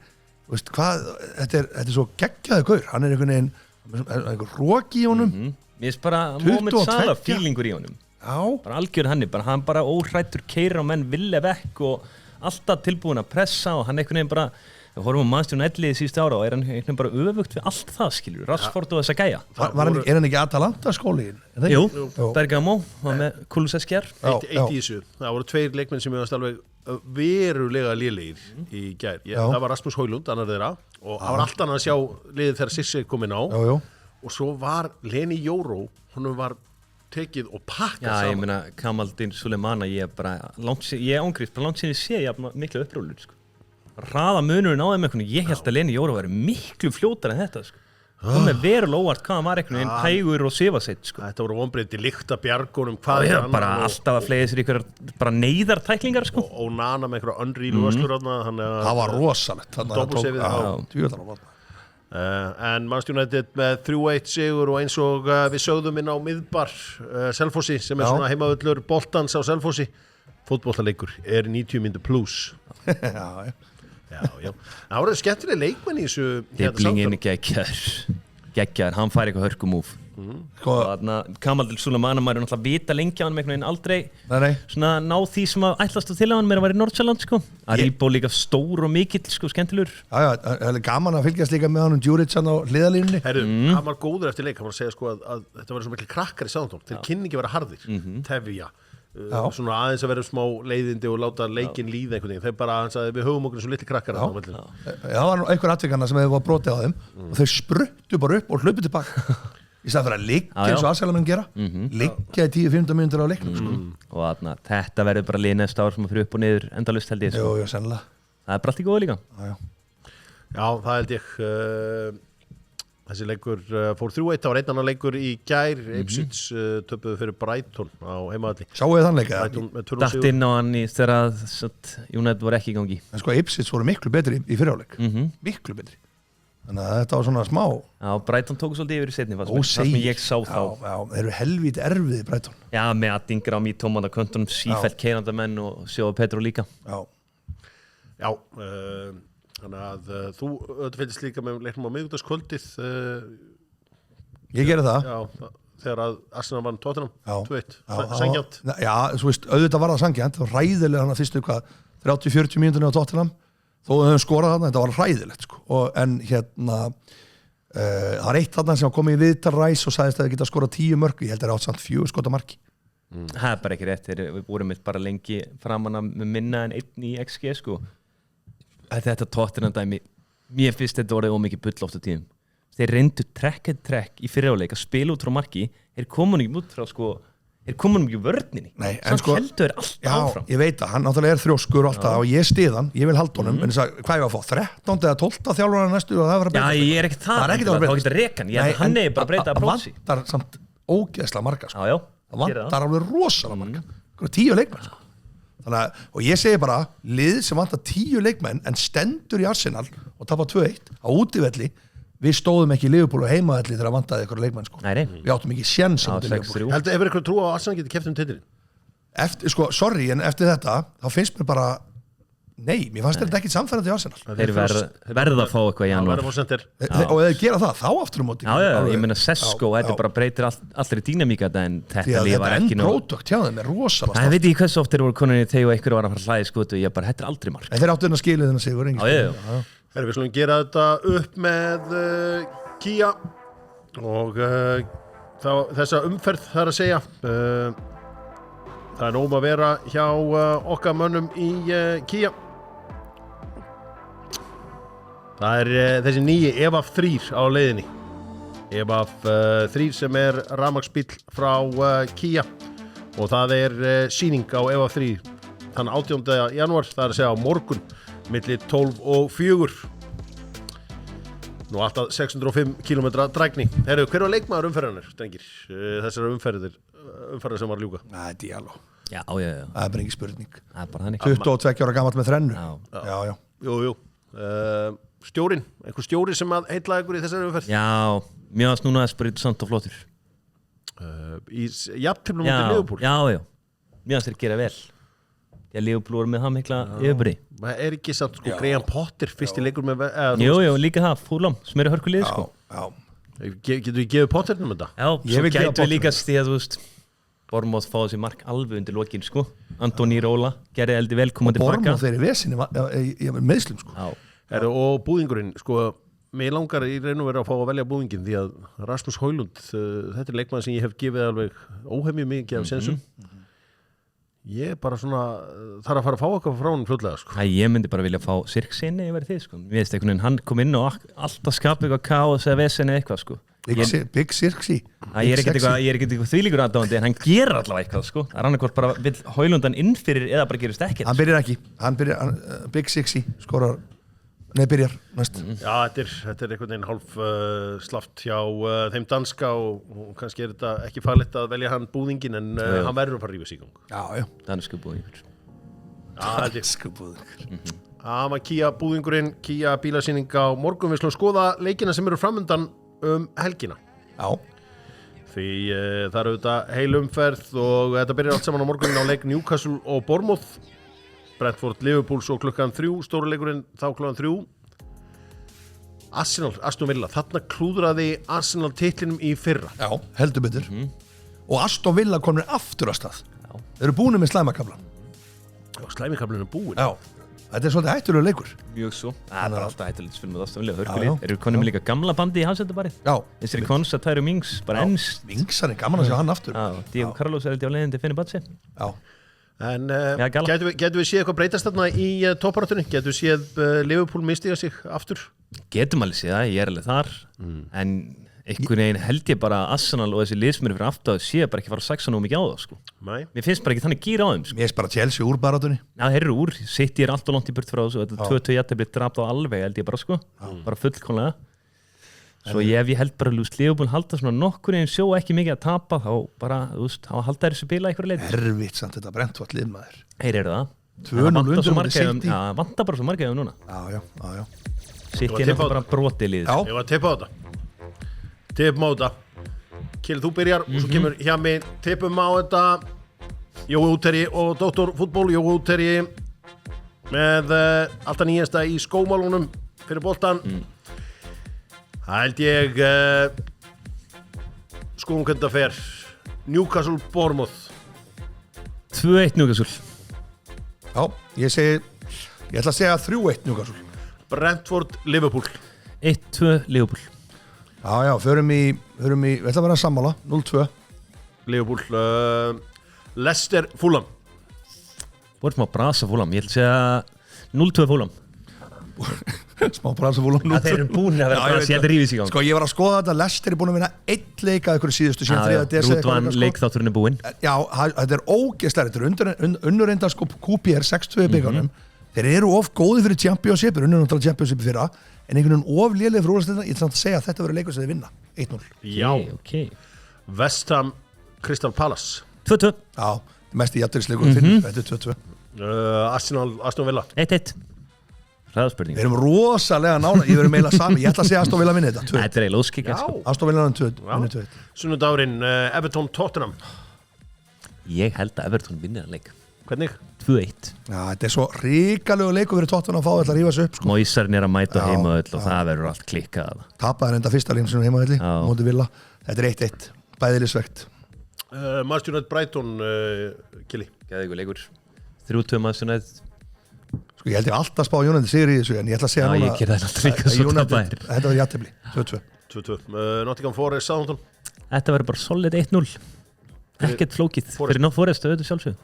veist, þetta er svo geggjaði gaur Hann er einhvern veginn roki í honum Mér finnst bara Mohamed Salah feelingur í honum Já Bara algjör hann hann bara óhrættur keyrir á menn vilja vekk og alltaf tilbúin að pressa og hann einhvern veginn bara Við horfum á Manchester United liðið síðustu ára og er hann einhvern bara öfugt við allt það, skilur, Rashford og þessa gæja. Er hann ekki Atalanta skólinn? Jú, Bergamo, var með Kulusevskjar. Eitt í þessu, það voru 2 leikmenn sem ég alveg verulega lélegir í gær. Það var Rasmus Højlund, annar þeirra, og það var allt annað að sjá liðið þegar Sissi kom inn á. Og svo var Leni Jóró, honum var tekið og pakkað saman. Já, ég meina, Kamaldin Sulemana, ég ángrist, bara langt sinni sé ég mikla upprúlur, sko. Raða munurinn á þeim eitthvað, ég held að Leni Jóró væri miklu fljótar en þetta sko. Hún með verulega óvart hvað hann var eitthvað hægur og sifaseitt sko. Þetta voru vonbreytti líkta bjargónum bara alltaf að fleiða sér ykkur bara neyðartæklingar sko. og Nana með einhverja unreal vöslur það var rosalegt en Manchester United með 3-1 sigur og eins og við sögðum inn á miðbar Selfossi sem er svona heimavöllur boltans á Selfossi fótboltaleikur er 90 mínútur plus Já. Það voru skemmtilega leikmenn í þessu Diblingin geggjar, hann fær eitthvað hörkumúf Kamaldil Sulemana, maður er náttúrulega vita lengi á hann með einhvern veginn aldrei svona ná því sem að ætlast til á hann með að vera í Nordsjælland sko. Aribo líka stór og mikill sko, skemmtilegur það er gaman að fylgjast líka með hann Djuricsan á hliðalínunni hann var góður eftir leik, hann var að segja sko, að þetta var svo mikil krakkar í Southampton þeir kynni ekki vera harðir Tevja svona aðeins að vera smá leiðindi og láta leikinn líða einhvern veginn, þeir bara, hann sagði, við höfum okkur svo litli krakkar Já, það var einhver atvikana sem hefur var brotið á þeim og þeir spruttu bara upp og hlaupu tilbaka í stað fyrir að liggja eins og Arsenal gera liggja í 10-15 mínútur á leiknum sko. Og þarna, þetta verður bara lið næsta ár sem að fyrir upp og niður endalaust held ég sko. Jú, sennilega Það bara allt í góðu líka Já, það held ég þessi leikur fór 3-1, það var einn annan leikur í gær, Ipswich töpuðu fyrir Brighton á heimavalli. Sáu þið þann leik? Datt inn á hann í þegar United voru ekki í gangi. En sko Ipswich voru miklu betri í fyrirháleik, miklu betri. Þannig að þetta var svona smá. Já, Brighton tóku svolítið yfir í seinni, það sem ég sá þá. Já, þeir eru helvítið erfiði Brighton. Já, með Adingra á Mítóman á köntunum, sífellt keirandamenn og Sjóa Petru líka. Já, þannig að þú fylgist líka með leiknum á miðvikudagskvöldið Ég gerði það Já, þegar að Arsenal vann Tottenham 2-1, sanngjarnt Já, þú veist, auðvitað var það sanngjarnt það var ræðilega hann að fyrstu 30-40 mínúturinn á Tottenham þó við höfum skorað þarna, þetta var hræðilegt sko. En hérna það var eitt þarna sem var komið í viðtal Ræs og sagðist að það geta skorað 10 mörg ég held að það er átt samt 4 skota marki Það er bara ekki rétt, við vorum bara lengi framan með minna en 1 í XG sko Þetta Tottenham dæmi, mér finnst þetta orðið ómikið bull oft á tíðum. Þeir reyndu trekk í fyrirháleik að spila út frá marki, þeir komu ekki út frá sko, þeir komu ekki vörninni. Nei, en sko heldur þeir allt áfram. Já, ég veit að hann náttúrulega þrjóskur alltaf og ég stið hann, ég vil halda honum, en þess að hvað ég var að fá 13. eða 12. þjálfara næstu og það var að breyta. Já, ég er ekkert það, þá getur rekan, hann er bara að breyta approachi. Það vantar samt ógeðslega marga sko. Já, það vantar alveg rosalega marga. 10 leikmenn sko. Þannig, og ég segi bara, lið sem vantar 10 leikmenn en stendur í Arsenal og tapar 2-1 á útivelli við stóðum ekki í Liverpool og heimavelli þegar það vantaði ykkur leikmenn sko. Nei. Við áttum ekki séns á Liverpool. Heldur hefur ykkur trú á að Arsenal geti keppt titilinn? Sko, sorry, en eftir þetta þá finnst mér bara nei, mér fannst þetta ekki samfærandi í Arsenal. Þeir verða að fá eitthvað í janúar. Og ef þeir gera það, þá aftur móti. Já, ég meina Sesko, þetta bara breytir allir dýnamíka en þetta lifar ekki nú. Þetta endpródukt hjá þeim er rosalega Það veit ég hversu oft þeir voru konin í þegar einhver var að fara að hlæði skotu og ég bara, þetta er aldrei mark. En þeir áttu inn að skilja þennan sigur. Við slúum gera þetta upp með Kia og þessa umferð þar að segja. Það er nóg að vera hjá okkar mönnum í Kia. Það er þessi nýji EVAF 3 á leiðinni. EVAF 3 sem er rafmagnsbíll frá Kia og það er sýning á EVAF 3 þann 18. janúar, það er að segja á morgun milli 12 og 4. Nú alltaf 605 km drægni. Hver var leikmaður umferðarnir, drengir? Þessar umferðir sem var að ljúka. Það er Diallo. Já. Það er bara ekki spurning. Það er bara þannig. 22 ára gamall með þrennu. Já. Jú. Stjórin, einhver stjóri sem að heitla ykkur í þessari umferð? Já, mjög að snúna þess bara interessant og flottur. Í jafnteflum út í Liverpool? Já. Mjög að þeir gera vel. Því að Liverpool voru með það mikla yfirbyrði. Það er ekki samt sko Graham Potter fyrst í leikur með... Jú, líka það, Fulham, sem eru hörkulið sko. Já. Getur við gefið Potternum þetta? Já, svo gætu við líka því að þú veist Bournemouth fáið sér mark alveg undir lokin sko. Antoni Róla gerði eldi velkomandi baka. Og Bournemouth þeir í vesinni meðslum sko. Og búðingurinn, sko, mér langar í raun og veru að fá að velja búðingin því að Rasmus Højlund, þetta er leikmann sem ég hef gefið alveg óhemju mikið af sensum. Ég bara svona, þarf að fara að fá eitthvað frá hann fljótlega, sko. Ég myndi bara vilja fá Sirksinni yfir þið, sko. Mér veist einhvern veginn, hann kom inn og alltaf skapa eitthvað kaos eða vesenni eitthvað, sko. Big Sirksi. Ég er ekkert eitthvað þvílíkur aðdáandi, en hann gerir allavega eitthvað, sko. Það er annarkvort bara vill Højlundan inn fyrir eða bara gerist ekkert. Hann byrjar ekki, Big Sirksi skorar. Nei, byrjar næst. Já, þetta er einhvern veginn hálf slaft hjá þeim danska og kannski er þetta ekki farlegt að velja hann búðingin en hann verður að fara að rífa sig í gang. Já. Dansku búðingur. Dansku búðingur. Það var Kia búðingurinn, Kia bílasýning á morgun. Við slúum skoða leikina sem eru framundan helgina. Já. Því það eru þetta heil umferð og þetta byrjar allt saman á morgunin á leik Newcastle og Bournemouth. Brentford, Liverpool svo klukkan 3, stóruleikurinn þá klukkan 3. Arsenal, Aston Villa, þarna klúðraði Arsenal titlinum í fyrra. Já, heldur betur. Og Aston Villa komur aftur að stað. Þeir eru búinir með slæmakaflan. Já, slæmikaflinn er búinn. Já, þetta svolítið hættulegur leikur. Mjög svo. Það er bara alltaf hættulegt spil með Aston Villa, hörgulí. Já. Eru konum líka gamla bandi í Hafsendabari? Já. Þessir Konsa, Tyro Mings, bara ennst. Mings, hann gaman að sjá hann aftur. Já, Diego Carlos held ég á leiðin til Fenerbahce. Já. En Gala. getum við séð eitthvað breytast þarna í topparáttunni? Getum við séð Liverpool mistiga sig aftur? Getum alveg séð það, ég er alveg þar. En einhvern veginn held ég bara að Arsenal og þessi liðsmyrir fyrir aftur sé bara ekki fara að saxa nú mikið á það, sko. Nei. Mér finnst bara ekki þannig gíra á þeim, sko. Mér finnst bara Chelsea úr baráttunni. Já, þeir eru úr. City er allt og langt í burt frá þessu. Þetta 2-2 jafntefli drapt á alveg, held ég bara, sko. Bara fullkomlega. Svo ef ég held bara að Liverpool halda svona nokkur einn sjó ekki mikið að tapa þá bara, þú veist, þá halda þessu bila einhverju leið. Erfitt samt þetta Brentford lið maður. Þeir eru það. 2-0 undir á móti City. Já, vantar bara svo margæðum núna. Já. City er bara broti lið. Já. Ég var að tippa á þetta. Tippum á þetta. Kjell, þú byrjar og svo kemur hjá mig. Tippum á þetta. Jói Útherji og Dr. Fútból. Jói Útherji með alltaf nýjasta í skómálunum fyrir boltan. Það held ég skoðum hvernig það fer. Newcastle Bournemouth. 2-1 Newcastle. Já, ég ætla að segja 3-1 Newcastle. Brentford Liverpool. 1-2 Liverpool. Já, förum í, við ætla að vera sammála, 0-2. Liverpool. Leicester Fulham. Bort má brasa Fulham. Ég ætla að segja 0-2 Fulham. Smá brasa Fulham 0-2. Þeir eru búin að vera brasa, ég held að rífið sig á. Sko, ég var að skoða þetta, Leicester er búin að vinna 1 leik að ykkur síðustu síðan 3. desember. Rúdvan leikþátturinn er búinn. Já, þetta er ógeðslega, þetta er unnurreynda sko QPR 6-2 byggarnum. Þeir eru of góði fyrir Championship, unnurreynda Championship fyrra, en einhvern veginn of lélega fyrir úrvalsdeildina. Ég ætla að segja að þetta verður leikur sem þeir vinna 1-0. Já. Okay. West Ham Crystal Palace. 2-2. Já, mest í jafnvægisleikur fyrir, þetta er 2-2. Arsenal Aston Villa. 1-1. Ræðspurning. Við erum rosalega nála, ég verður meila saman, ég ætla að segja Aston Villa vinni þetta, 2-1. Þetta er eiginlega óskikk. Já. Aston Villa vinni 2-1. Sunnudagurinn Everton Tottenham. Ég held að Everton vinnir að leik. Hvernig? 2-1. Já, þetta er svo ríkalegu leikur fyrir Tottenham að fá þetta að rífa sig upp sko. Moisarinn er að mæta heima öll og það verður allt klikkað. Tapaði enda fyrsta leiknum sinni heima öll móti Villa. Þetta er 1-1, bæðilisvegt. Manchester United Brighton Kili. Gæði ykkur leikur. 3-2 Manchester United. Sko ég held ég alltaf spá United sigri í þessu en ég ætla að segja núna. Já, ég gerði það alltaf líka svo tapæðir. Þetta verður jafntefli, 2-2. 2-2. Nottingham Forest Southampton. Þetta verður bara solid 1-0. Ekkert flókið. Fyrir ná Forest auðvitað sjálfsög.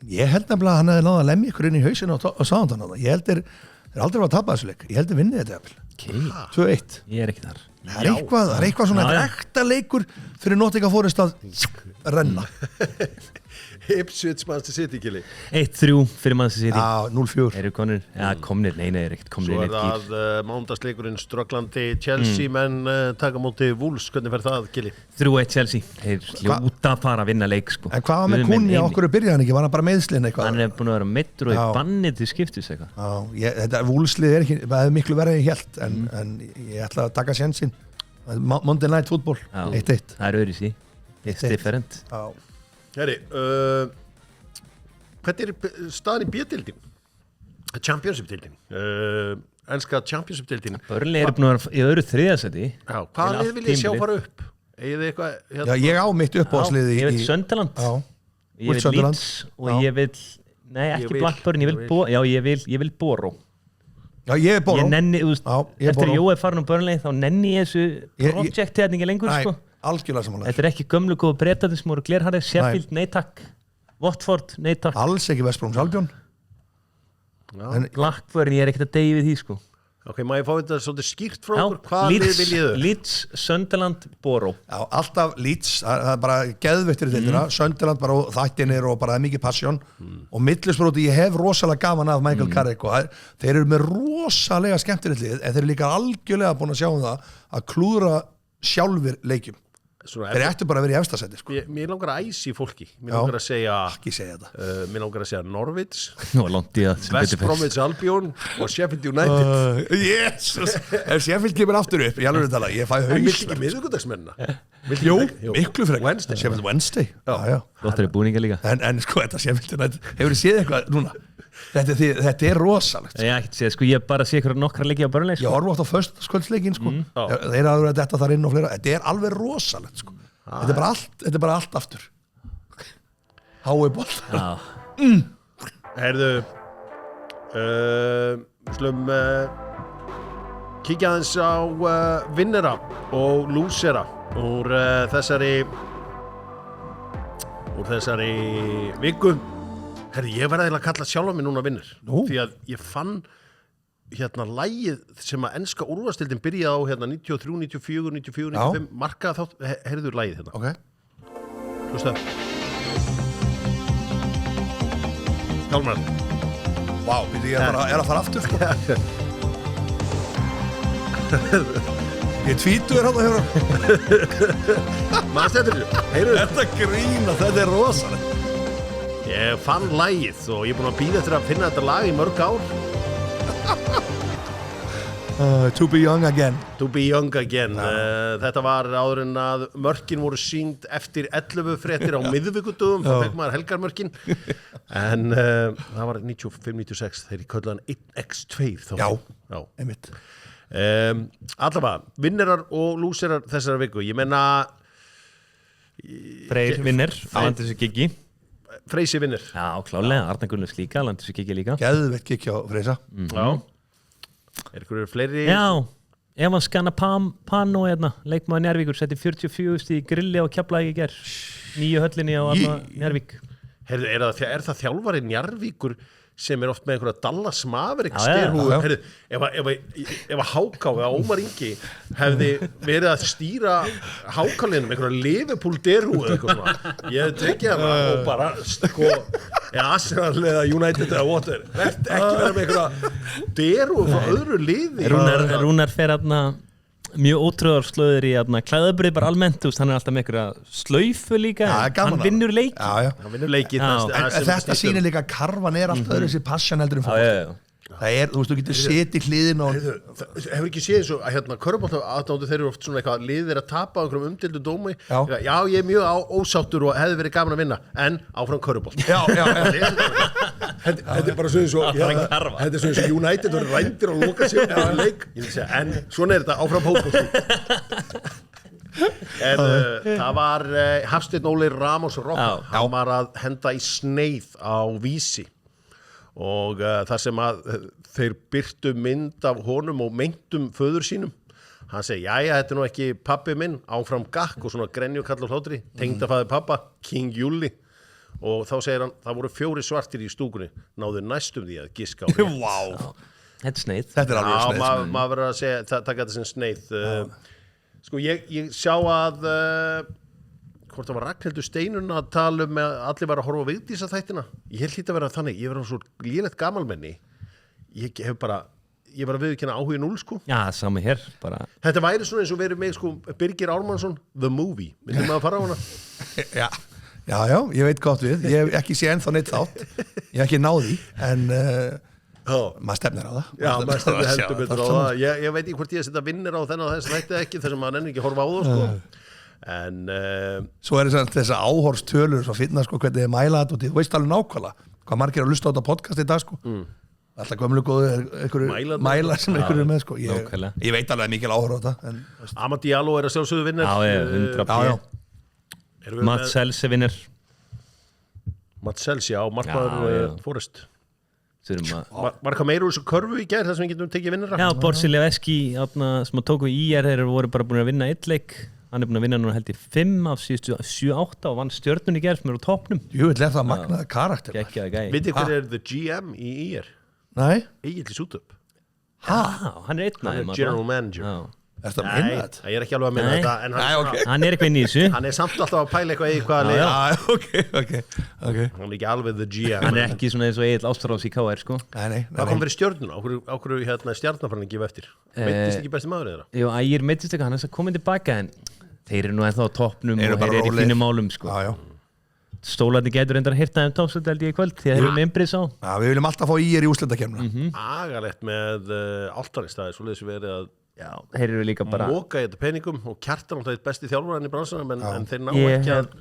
Ég held nefnilega að hann hefði náða að lemja ykkur inn í hausinu á Southampton. Ég held þeir aldrei var að tapa þessu leik. Ég held þeir vinni þetta jafnvel. Okay. 2-1. Ég er ekki þar. Það er eitthvað svona ekta leikur fyrir Nottingham Forest að renna. Ipswich Manchester City Kili. 1-3 fyrir Manchester City. Já, 0-4. Eru konir? Já, komnir. Nei, er ekkert komnir Svo í neitt gýr. Svo er það mándagsleikurinn strögglandi Chelsea menn taka móti Wolves. Hvernig fer það Kili? 3-1 Chelsea. Þeir hljóta að fara að vinna leik sko. En hvað var með Kunni á okkur byrjaði hann ekki? Var hann bara meðslinn eitthvað? Hann er búin að vera meiddur og í bannið til skiptis eitthvað. Já, þetta Wolveslið er ekki, það er miklu verið en ég held en ég ætla að taka sénsinn. Monday Night Football, 1-1. Það er öðru sí. It's different. Herri, hvernig er staðan í B-dildin? Championship-dildin. Enska Championship-dildin. Burnley er búin að vera í öðru þriðasæti. Já, hvaða lið vil ég sjá fara upp? Egið þið eitthvað? Já, ég á mitt uppáhaldsliði í... Ég vil Sunderland. Ég vil Leeds og ég vil... Nei, ekki Blackburn, ég vil Boro. Já, ég er Boro. Ég nenni, þú veist, eftir Jói farin á Burnley þá nenni ég þessu projekti hérna ekki lengur, sko. Algjörlega samanlega. Þetta er ekki gömlu góðu breytaðin sem voru glerharðir, Sheffield, nei takk. Watford, nei takk. Alls ekki West Bromwich Albion. Blackburn, ég er ekkert að deyja við því, sko. Ok, maður fá þetta svolítið skýrt frá okkur. Hvað lið vil ég þau? Leeds, Sunderland, Boro. Já, alltaf Leeds, það er bara geðveitir í deildina. Sunderland bara þættinir og bara mikið passion. Og millisbróti, ég hef rosalega gaman af Michael Carrick og þeir eru með rosalega skemmtilegt lið en þeir eru líka algjörlega búin að sjá það að klúðra sjálfur leikjum. Þeir ættu bara að vera í efstasæti sko. Mér langar að æsi fólki. Mér langar að segja ekki segja þetta. Mér langar að segja Norwich, West Bromwich Albion og Sheffield United. Jesus. Ef Sheffield kemur aftur upp, ég alveg tala, ég fæ haus. Vilt ekki miðvikudagsmennina? Jú, miklu frekar. Sheffield Wednesday. Já. Flottar í búninga líka. En sko þetta Sheffield United, hefur þið séð eitthvað núna? Þetta er rosalegt. Ég hef ekki séð, sko ég bara sé ykkur nokkra leiki á Burnley. Ég horfa átt á föstskvöldsleikin sko. Þeir hafa verið að detta þar inn og fleira. Þetta er alveg rosalegt sko. Þetta er bara allt aftur. Hái boll. Herðu, Slum kíkja aðeins á vinnera og lúsera úr þessari viku. Herri, ég verði að kalla sjálfa mig núna vinnur. Því að ég fann lagið sem að enska úrvalsdeildin byrjaði á 93, 94, 94, 95 markaði þátt, heyrður lagið hérna. Ok. Hlusta. Hjálmar. Vá, byrði ég að fara aftur, sko. Ég tvítur hérna hjá. Manstu eftir þessu? Heyrðu. Þetta grína, þetta rosalegt. Ég fann lagið og ég er búinn að bíða eftir að finna þetta lag í mörg ár. To be young again. To be young again. Þetta var áður en að mörkin voru sýnd eftir 11 fréttir á miðvikudögum, þá fekk maður helgarmörkin. En það var 95-96 þegar ég kölluði hann 1x2 þá. Já, einmitt. Allavega, vinnerar og lúserar þessara viku. Ég menna Freyr vinner, Landis og Giggi. Freysi vinnir. Já, klálega, Arnar Gunnlaugs líka, Landis og Giggi líka. Geðveitt gikk hjá Freysa. Já. Er ykkur fleiri? Já, Evan Scanapano leikmaður Njarðvíkur setti 44 stig í grilli á Keflavík í gær. Nýju höllinni á Njarðvík. Heyrðu, er það þjálfari Njarðvíkur sem er oft með einhverja Dallas Mavericks sterhúfu? Heyrðu, ef Háká eða Ómar Ingi hefði verið að stýra Hákáliðnum einhverja Liverpool derhúfu eða eitthvað svona, ég hefði tekið hana og bara Arsenal eða United eða whatever, ekki vera með einhverja derhúfu frá öðru liði. Rúnar fer mjög ótrúðarslöður í klæðabrið bara almennt, hann er alltaf með einhverja slaufu líka, hann vinnur leiki. Hann vinnur leiki. En þetta sýnir líka að karvan er alltaf öðru sér passion heldur fólk. Það er, þú getur setið hliðin og... Hefur ekki séð þessu að körfubolta aðdándu, þeir eru oft svona eitthvað liðir að tapa á einhverjum umdeildu dómi. Já, ég er mjög ósáttur og hefði verið gaman að vinna, en áfram körfubolta. Þetta er bara svona eins og United voru rændir og loka sér á leik. En svona er þetta áfram fótbolti. En það var Hafsteinn Óli Ramos Rokka, hann var að henda í sneið á Vísi. Og þar sem að þeir birtu mynd af honum og meintum föður sínum, hann segi, jæja, þetta er nú ekki pabbi minn, áfram gakk og svona grenjukall og hlátri, tengdafaðir pappa, King Júli, og þá segir hann, það voru 4 svartir í stúkunni, náðu næstum því að giska á rétt. Vá, þetta er sneið. Þetta er alveg sneið. Já, maður verður að segja, taka þetta sem sneið. Sko, ég sjá að... hvort það var Ragnhildur Steinun að tala að allir var að horfa á Vigdísa þættina. Ég held hlýtt að vera þannig, ég verður svo lélegt gamalmenni, ég var að viðurkenna áhuga 0 sko. Já, sami hér bara. Þetta væri svona eins og verið með sko Birgir Ármannsson, The Movie, myndum maður að fara á hana? Já, ég veit gott við, ég hef ekki séð ennþá neitt þátt, ég hef ekki náði, en maður stefnir á það. Já, maður stefnir heldur betur á það. Ég veit ekki hvort ég að setja vinnir á þennan þess þætti ekki, þess að maður nenni ekki horfa á það sko. En svo er þess að áhorfstölur svo finna sko hvernig þið mæla þetta og þú veist alveg nákvæmlega hvað margir að hlusta á þetta podcast í dag sko. Alltaf gömlu góðu einhverju mælar sem einhverju er með sko. Ég veit alveg mikil áhorf á þetta. Amad Diallo er að sjálfsögðu vinnir. Já. Mats Sells er vinnir. Mats Sells, já, markmaður Forrest. Var eitthvað meira úr þessu körfu í gær þar sem við getum tekið vinnira? Já, Borsilja Veski sem að tóku í þeir voru bara búin að vinna 1 leik. Hann er búin að vinna núna held í 5 af síðustu 7-8 og vann Stjörnun í gær sem er á toppnum. Jú, þetta er það magnaða karakter. Vitið hver er the GM í IR? Nei. Egil Sútup. Hann er einn af þeim. General manager. Er það að minna þetta? Ég er ekki alveg að minna þetta, en hann er eitthvað inn í þessu. Hann er samt alltaf að pæla eitthvað í hvað leið. Ok. Hann er ekki alveg the GM. Hann er ekki svona eins og Egil Ástráðs í KR, sko. Nei. Hvað kom fyrir Stjörnuna? Á hverju Stjarnarfarinn að gefa eftir? Meiddist ekki besti maður eða? Jú, Ægir meiddist ekki, hann er komið tilbaka, en þeir eru nú ennþá á toppnum og þeir eru í fínum málum, sko. Stólarnir getur endar að hirta þeim toppsöldu held ég í kvöld því að þeir eru með innbrið sá. Já, við viljum alltaf fá IR í úrslitakefnina. Agalegt með Álftanistæði, svoleiðis verið að þeir eru líka bara móka í þetta peningum og Kjartan alltaf eitt besti þjálfarinn í bransanum en þeir ná ekki að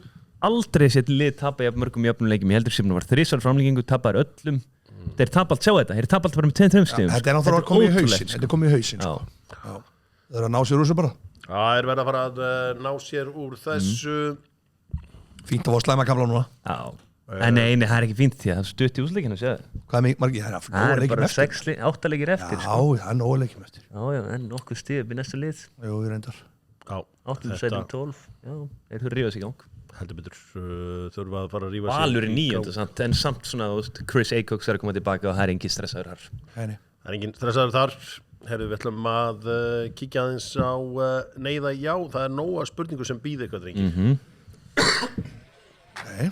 aldrei sett lið tapa jafn mörgum jöfnuleikjum. Ég heldur sem var 3 framlengingu, tapaðir öllum. Þeir tapa allt, sjá þetta, þeir tapa allt bara með 2-3 stigum. Þetta er náttúrulega komið í hausinn. Þetta er komið í hausinn. Það er að ná sér úr þessu bara. Það er verið að fara að ná sér úr þessu. Fínt að fá slæma kafla núna. Já. Nei, það er ekki fínt því að það er stutt í úsleikinu, séu Hvað er margir? það er bara 8 leikir eftir Já, sko. það er nógu leikjum eftir Já, en nokkuð stig upp í næstu lið Jú, við reyndar 8 sætum 12 Já, þeir þurfa að rífa sig í gang heldur betur þurfa að fara að rífa Valur er 9. samt, en samt svona, þú veist, Chris Acox er að koma tilbaka og það er engin stressaður þar Henni Það er engin stressaður þar Herðu, við ætlum að kíkja aðeins á neyða já, það er nóga spurningu sem býð eitthvað drengi okay.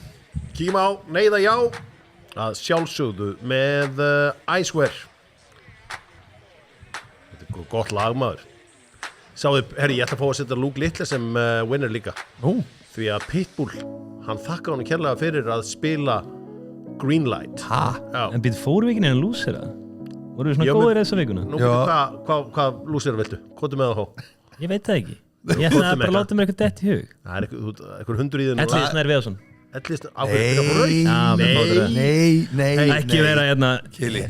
Kíkjum á neyða já að sjálfsögðu með Iceware Þetta er gott lagmaður Sáðu, herri, ég ætla að fá að setja Luke Little sem winner líka Nú, því að Pitbull, hann þakkar hann kærlega fyrir að spila Greenlight Já, En býtt fóru ekki neina lúsir það? Voru við svona Já, góðir þessa vikuna? nú, Já. hvað lúsir viltu? Kvotu með það hó? Ég veit það ekki Ég ætla að bara láta mér eitthvað dett í hug Það er eitthvað 100 í þennu Ellið Snær Viðarsson Ellist nei Ekki vera hérna Kili.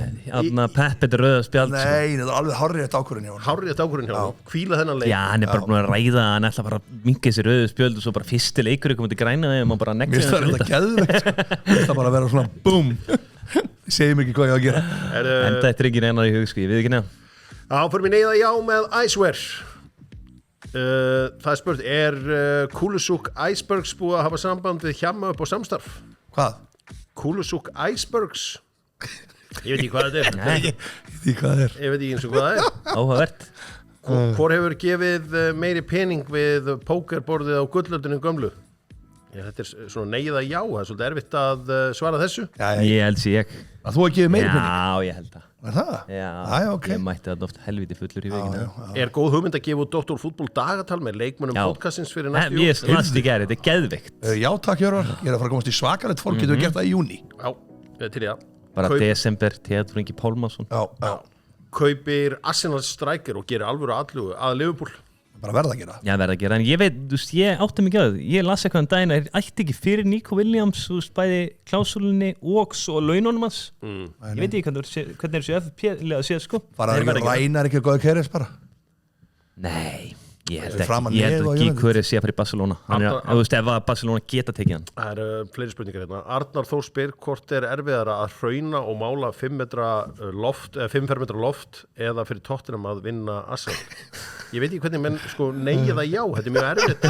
Peppet rauða spjald sko. Nei, þetta er alveg hárrétt ákvörðin hjá hann Hárið þetta ákvörðin hjá hann Hvíla þennan leik Já, hann er bara búin að ræða Hann ætla bara að minka þessi rauðu spjöld og svo bara fyrsti leikur er komið til græna þeim og bara Mér nexa finnst það þetta geðveikt sko. Mér finnst það bara að vera svona BOOM Segjum ekki hvað ég á að gera En þetta er ekki reynar í hug sko, ég við ekki nefn Já, fyrir mér neyða já með Iceware Það er spurt Kulusuk Icebergs búið að hafa samband við Hjamma upp á samstarf? Hvað? Kulusuk Icebergs Ég veit ekki hvað þetta er Nei, Því hvað það er Ég veit ekki eins og hvað það er áhugavert Hvor hefur gefið meiri pening við pókerborðið á gullöldinu gömlu? Já, þetta er svona neyða já, það er svolítið erfitt að svara þessu Já, Ég held sér ég að þú að gefa meiri penning Já, ég held það Er það? Já, ok ég mætti það oft helviti fullur í vikina Er góð hugmynd að gefa út Dr. Fútból dagatal með leikmönnum Já. podcastins fyrir Nei, næstu Ég last í gæri, þetta er geðvikt Já, takk Hjörvar Ég er að fara að komast í svakalegt fólk Getur við gert það í júni Já, til í það Bara Kaup- desember, Theodor Ingi Pálmason Já, Kaupir Arsenal striker og gerir alvöru aðlugu að Liverpool bara verða að gera Já, verða að gera, en ég veit, þú veist, ég átti mikið að ég las eitthvað daginn að þeir ætti ekki fyrir Nico Williams, þú veist, bæði klásúlunni og svo laununum hans Ég veit ekki hvernig er þessu FP-lega að séð, sko Bara Þeir verða að gera. rænar ekki að góða keris bara Nei, ég held Framan ekki, ég nefið held og að United. Gíkvöri sé að fara í Barcelona Hann er, þú veist, ef að Barcelona geta tekið hann Það eru fleiri spurningar hérna Arnar Þór spyr hvort er erfiðara að hrauna og mála 5 fermetra loft eða fyrir Tottenham að vinna Arsenal Ég veit ekki hvernig menn sko neyja það já, þetta er mjög erfitt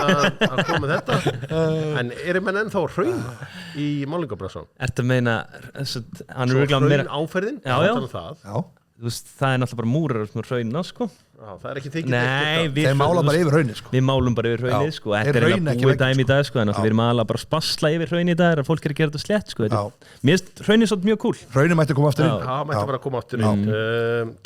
að koma með þetta en eru menn ennþá að hrauna í málingabrassan? Ertu að meina, hann er Svo örugglega hraun meira áferðin? Já, já. Það. Já Þú veist, það er náttúrulega bara múrar sem er hraunina, sko Já, það er ekki þykir Nei, Þeir mála bara yfir hraunni sko Við málum bara yfir hraunið, Já, sko þeir Þetta er hrauna eiginlega ekki búið vegna, dæmi í sko. dag, sko En við erum aðalega bara að spasla yfir hraunið í dag að fólk er að gera þetta slétt, sko Já. Mér finnst hraunið svolítið mjög cool Hraunni mætti koma aftur inn Já, mætti bara að koma aftur inn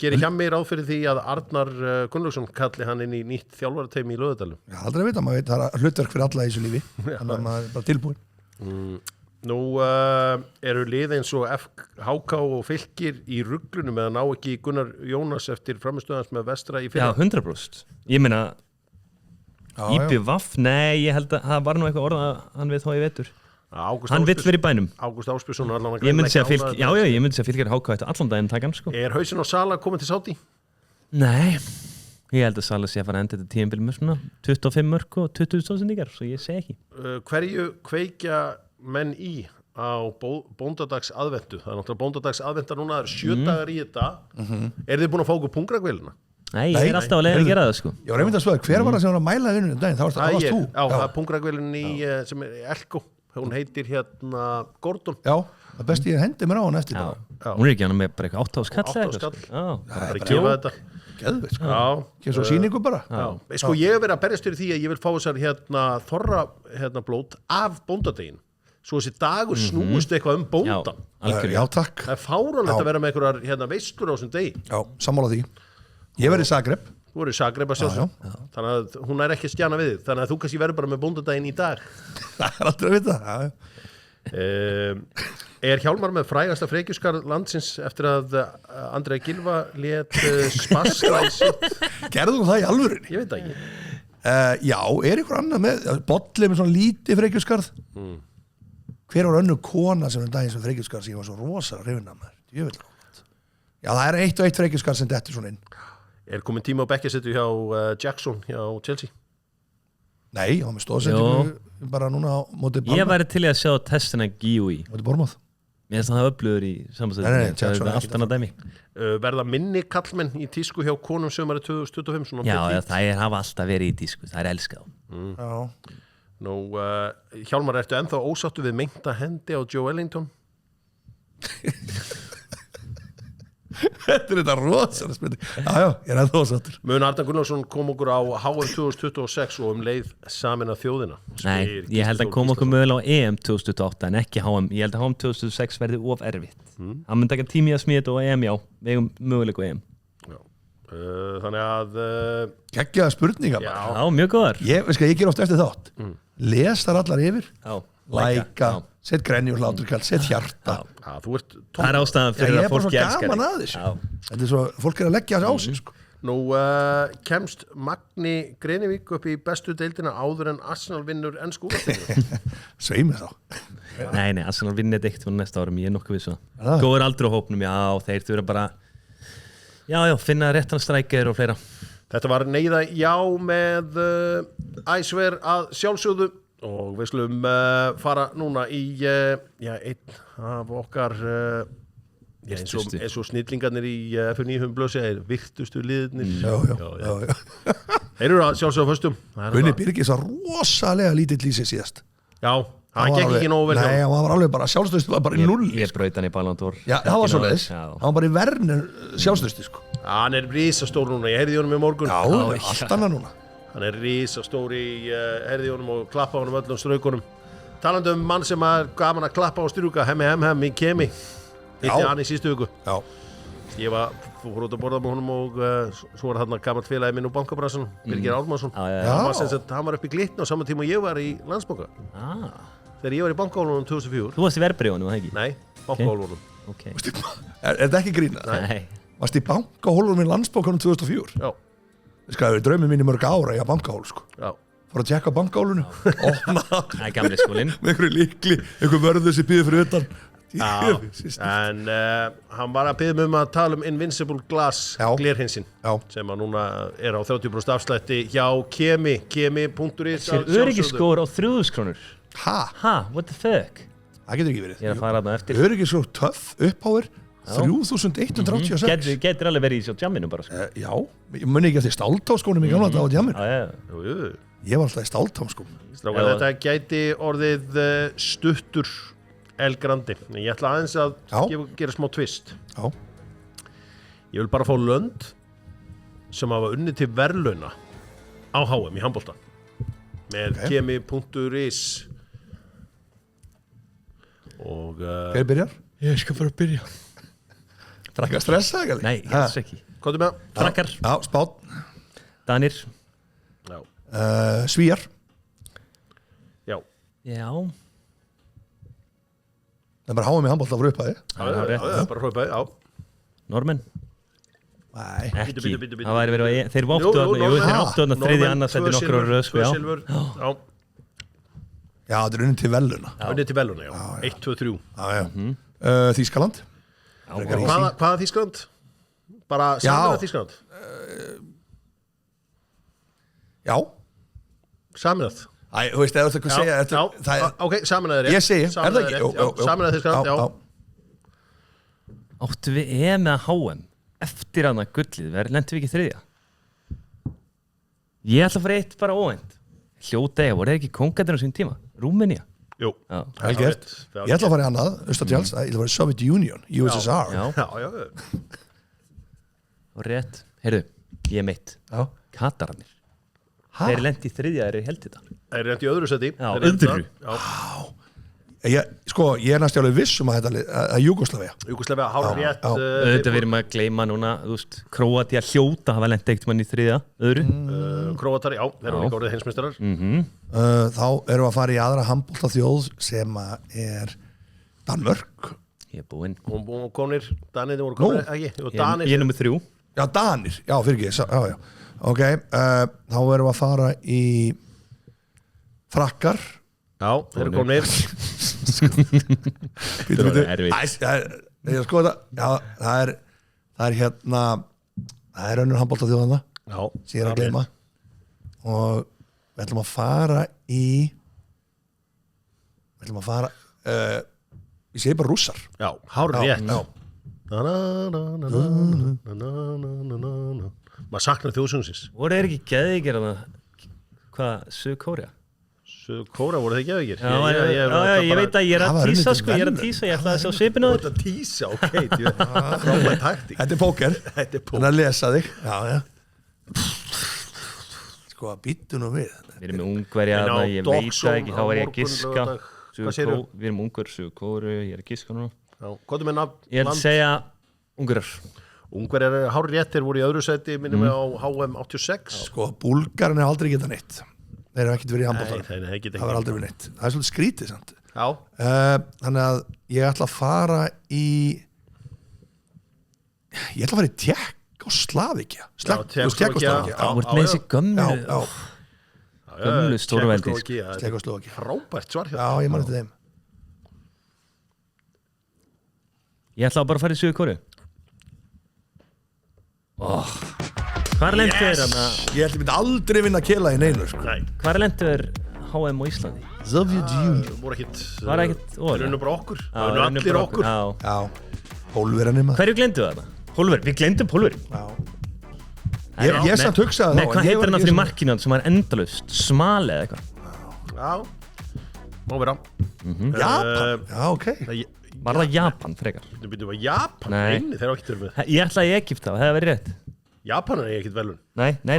Gerir hjá mig ráð fyrir því að Arnar Gunnlaugsson kalli hann inn í nýtt þjálfarateimi í Laugardalnum Já, aldrei að vita, maður veit, það er hlutverk fyrir alla í þessu lífi Þannig að maður er bara tilbúin Nú eru lið eins og HK og Fylkir í ruglunum eða ná ekki Gunnar Jónas eftir framistöðans með Vestra í Já, fyrra 100% Ég meina, Já, IPVAF, nei, ég held að það var nú eitthvað orða að hann við þá í vetur Ágúst Hann vill vera í bænum Ágúst Áspjörsson Ég myndi segja Fylkir, já, ég myndi segja Fylkir HK eftir allan daginn taka hann, sko Er hausinn á Sala komin til Sáti? Nei, ég held að Sala sé að fara að enda þetta tímabil með svona 25 mörg og 20.000 sendingar, svo ég segi ekki Hverju kveikja menn í á bóndadags aðventu? Það er náttúrulega bóndadags aðventa núna, það eru 7 dagar í þetta Er þið búin að fá okkur pungragvélina? Nei, ég er alltaf að leiða að gera það, sko Ég var einmitt að spöða, hver var það sem var að mæla vinnunum daginn? Það varst þú Já, það er pungragvélin í sem er Elko, hún heitir hérna Gordon Já, það besti ég hendi mér á hann eftir Já, bara. hún er ekki hann með bara eitthvað 8 skall 8 skall. Já, bara að gefa þetta Geðveikt sko Já, Ekki svo sýningu bara Sko ég hef verið að berjast fyrir því að ég vil fá þessar hérna þorra hérna blót af bóndadegin svo þessi dagur snúist eitthvað bóndan algjörlega Já, takk Það er fáránlegt að vera með einhverjar hérna veislur á þessum degi Já, sammála því Ég verði í Zagreb Þú voru í Zagreb að sjálfsög Þannig að hún er ekki að stjana við þig Þannig að þú kannski verður bara með bóndadegin í dag Það er aldrei að vita Já, Er Hjálmar með frægasta frekjuskar landsins eftir að Andrea Gylfa lét spasla í sitt Gerðu það í alvörinni? Ég veit það ekki Já, er ykkur annað með Bolli með svona lítið frekjuskarð Hver var önnur kona sem er daginn sem frekjuskarð sem ég var svo rosa hrifin af mér Jöfull gott Já, það er 1 og 1 frekjuskarð sem dettur svona inn Er komin tíma á bekkjasettu hjá Jackson hjá Chelsea? Nei, hann með stóðsendingu bara núna á móti Ég væri til í að sjá testina Gíui. móti Bormóð. Mér finnst það upplöður í Nei, sambandstæðinu. Jackson Það er er allt annað dæmi. Verða minni kallmenn í tísku hjá konum sömari 2025 svona Já, petit? það hafa alltaf verið í tísku. Það er elskað. Já. Nú, Hjálmar, ertu ennþá ósáttu við meinta hendi á Joe Ellington? Þetta er þetta rosalega spurning. Já, ég er ennþá ósáttur. Mun Arnar Gunnarsson kom okkur á HM 2026 og leið samin að þjóðina? Nei, ég held að hann kom okkur mögulega á EM 2028 en ekki HM. Ég held að HM 2026 verði of erfitt. Hann myndi ekki tími að smíða þetta á EM, já. Við eigum mögulega á EM. Já. Þannig að... Geggjaða spurninga. Já. Já, mjög góðar. Ég ger oft eftir þátt. Les þar allar yfir. Já. Læka, Já. set grenni og hláturkall, set hjarta. þú ert Það er ástæðan fyrir ég er að bara fólki svo elskar gaman þig. að þessu. Já. Þetta er svo, fólk er að leggja þessu á sig sko. Nú, kemst Magni Grenivík upp í bestu deildina áður en Arsenal vinnur enn skúrastinu? Sveimir þá. Nei, Arsenal vinnir þetta eitt fyrir næsta árum, ég er nokkuð við svo. það? Góður aldrei á hópnum, já, þeir þurfa bara finna réttan strækir og fleira. Þetta var neyða já með æsver að sjálfsögðu og við skulum fara núna í einn af okkar eins og snillingarnir í F9 blösi er virtustu liðnir. Já. Þeir eru að sjálfsögðu á föstum. Gunni Birgis var rosalega lítill í sig síðast. Já, hann gekk ekki nógu vel. Nei, hann var alveg bara sjálfstöðstu, bara í null. Ég braut hann í Ballon d'Or. Já, það var svoleiðis. Já. Hann var bara í verðin sjálfstöðstu sko. Hann er risastór núna, ég heyrði í honum í morgun. Já, allt annað núna. Hann er risastór í heyrði í honum og klappa honum öllum straukunum. Talandi um mann sem er gaman að klappa og strjúka, hem í kemi. Hitti hann í síðustu viku. Já. Ég fór út að borða með honum og svo var þarna gamalt félagi minn úr bankabransanum, Birgir Ármannsson. Hann var upp í Glitni á saman tíma og ég var í Landsbanka. Þegar ég var í bankahólunum 2004. Þú varst í verbreyfunum, var það ekki? Nei, bankahólunum. Okay. Er þetta ekki grín? Nei. Varst í bankahólunum í Landsbankanum 2004? Já. Það er draumið mín í mörg ára í að bankahól sko. Já. Fór að tjekka bankahólunu, opna Það er gamli skólinn. með einhverju líkli, einhver vörður sem býður fyrir utan. Já, en hann var að biðja um að tala um Invincible Glass glerhinsinn sem að núna er á 30% afslætti hjá kemi.is. Sér öryggisskór á 3.000 krónur. Ha? What the fuck? Það getur ekki verið. Ég er að fara þarna eftir. Öryggisskór töff uppháir 3.186. Getur alveg verið í sjá jamminu bara sko. Já, ég muni ekki að þið stáltáskónum í gamla þetta á jamminu. Já. Ég var alltaf í stáltáskóm. Þetta gæti orðið stuttur El Grandi. Ég ætla aðeins að gera smá twist. Já. Ég vil bara fá lönd sem hafa unnið til verðlauna á HM í handbolta með kemi.is og Hver byrjar? Ég skal bara byrja. Frakka stressa ekki? Nei, helst ekki. Hvað er með? Frakkar. Já, Spánn. Danir. Já. Svíjar. Já. Það er bara háum í handbolta fyrir upphæði. Já, bara hrópaði, já. Normenn. Nei. Ekki. Bíddu. Það væri verið að þeir áttu þarna þriði annarsætti nokkur á röð sko, já. Já, þetta er unnið til veluna. Unnið til veluna, já. 1, 2, 3. Þýskaland. Hvaða Þýskaland? Bara saman að Þýskaland? Já. Saman að? Æ, þú veist, eða þú ekki að segja þetta. Ok, saman að þér. Ég segi, er það ekki? Saman að Þýskaland, já. Áttu við EM eða HM eftir hana gullið, lentum við ekki þriðja? Ég ætla að fara eitt bara óvænt. Hljóta ég, voru það ekki kongarnir á sín tíma? Rúmenía? Jú. Vel gert. Ég ætla að fara í annað, Östatjáls, ég ætla að fara í Soviet Union, USSR. Já. Og rétt. Heyrðu, ég meitt. Katararnir. Þeir lendi í þriðja, þeir held þetta. Þeir lendi í öðru seti. Já, öðru. Ég er næstu alveg viss um að þetta er Júgóslavía. Júgóslavía, hálf rétt. Þetta verðum að gleyma núna, þú veist, Króatía hljóta hafa lendi eitt mann í þriðja, öðru. Króatar, já, þeir eru líka orðið heimsmeistarar. Þá erum við að fara í aðra handbolta þjóð sem er Danmörk. Ég er búinn. Og konir, Danir voru konir, ekki? Ég er nummið 3. Já, Danir, já, fyrir ekki, já. Ok, þá erum við að fara í Frakkar. Já, þeir eru konir. Það er erfitt. Ég sko þetta, já, það er hérna, það er önnur handbolta þjóðana. Já. Sem ég er að gleyma. Og við ætlum að fara í Við ætlum að fara ég segi bara rússar. Já, hár rétt. Já. Maður saknar þjóðsöngsins. Voru þeir ekki geðvíkir hana? Hvað, Suður-Kórea? Suður-Kórea voru það ekki eðvikir? Já, ég veit að ég er að tísa sko, ég ætlaði að sjá svipinu á þér. Þetta tísa, ok, frábæð taktík. Þetta er póker. Þetta er Þannig að lesa þig. Já. Sko að býttu nú við. Við erum með Ungverja, ég veit það ekki, þá er ég að giska. Hvað segirðu? Við erum Ungver, Suður-Kóru, ég er að giska núna. Já, hvað er með nafn? Ég er að segja Ungverjar. Ungverjar hár réttir voru í öðru sæti, minnum við á HM 86. Sko, Búlgarinn er aldrei getað neitt. Þeir eru ekkert verið í handboltanum. Nei, það Það var aldrei verið neitt. Það er svolítið skrítið samt. Já. Þannig að ég ætla að fara í Tékk og Slavíkja. Tékkóslóvakía. Þú ert með þessi gömlu stórveldi. Tékkóslóvakía. Frábært svar hjá. Já, ég man eftir þeim. Ég ætla bara að fara í Suður-Kóru. Hvar lentu þeir hana? Ég held ég myndi aldrei vinna kela í neinu sko. Nei, Hvar lentu þeir HM á Íslandi? Soviet Union. voru ekkit. Var ekkert Það er bara okkur. Það er allir okkur. Já. Já, Pólverjarnir maður. Hverju glemdu það? Pólver, við glemdum Pólver. Já. Ég samt hugsaði Nei, hvað heitir hann fyrir markinu sem er endalaust? Smal eða eitthvað? Já, má vera. Japan, já, ok. Var það Japan frekar? Þú byrjuðu að Japan, Nei. þeir eru ekkert verið með. Ég ætlaði í Egypt þá, það hefði verið rétt. Japanar er ekkert velun. Nei. Nei.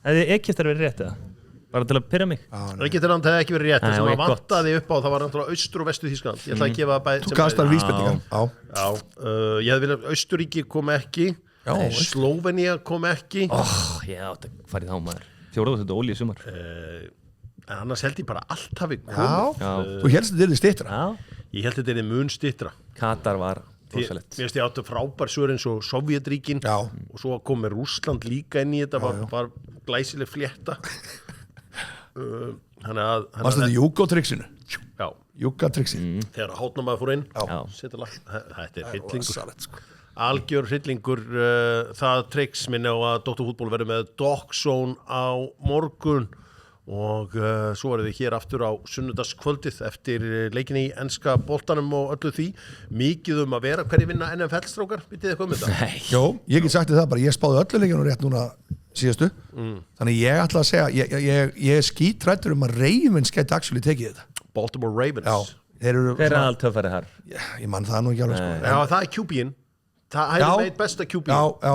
Hefði Egypt verið rétt eða? Bara til að pyrra mig. Egyptaland hefði ekki verið rétt, Nei, þess að ok, það vantaði upp á, það var náttúrulega austur og vestu Þýskaland. Ég ætla að gefa það Þú kastar vísbendingar. Já. Já, ég hefði viljað Austuríki kom ekki, Slóvenía kom ekki, Ég átti að fara í þá maður. 4.000 olíu sumar. en annars held ég bara allt hafi Já. komið. Þú helst þetta er stittra. Já. Ég held þetta er mun stittra. Katar var Mér rosalegt. finnst ég áttu frábær svör eins og Sovjetríkin Já. og svo kom með Rússland líka inn í þetta, var glæsileg flétta. Þannig að Varstu þetta Júgótrixinu? já, Júgatrixinu. þegar hátnamaður fór inn, Já. þetta er hryllingur. Rosalegt sko. Algjör hryllingur, það tricks minni á að Dr. Fútból verður með Dog Zone á morgun og svo verður við hér aftur á sunnudagskvöldið eftir leikinni í enska boltanum og öllu því. Mikið að vera, hverju vinna NFL-strákar? Vitið eitthvað þetta? Nei. Jó, ég get sagt þið það bara, ég spáði öllu leikinu rétt núna síðastu. Þannig ég ætla að segja, ég er skítrættur að Ravens geti actually tekið þetta. Baltimore Ravens. Já, þeir eru Hver er allt töffari þar? ég man það nú ekki alveg sko. Já, það er QB-in. Það Já. er meitt besta QB-in. Já,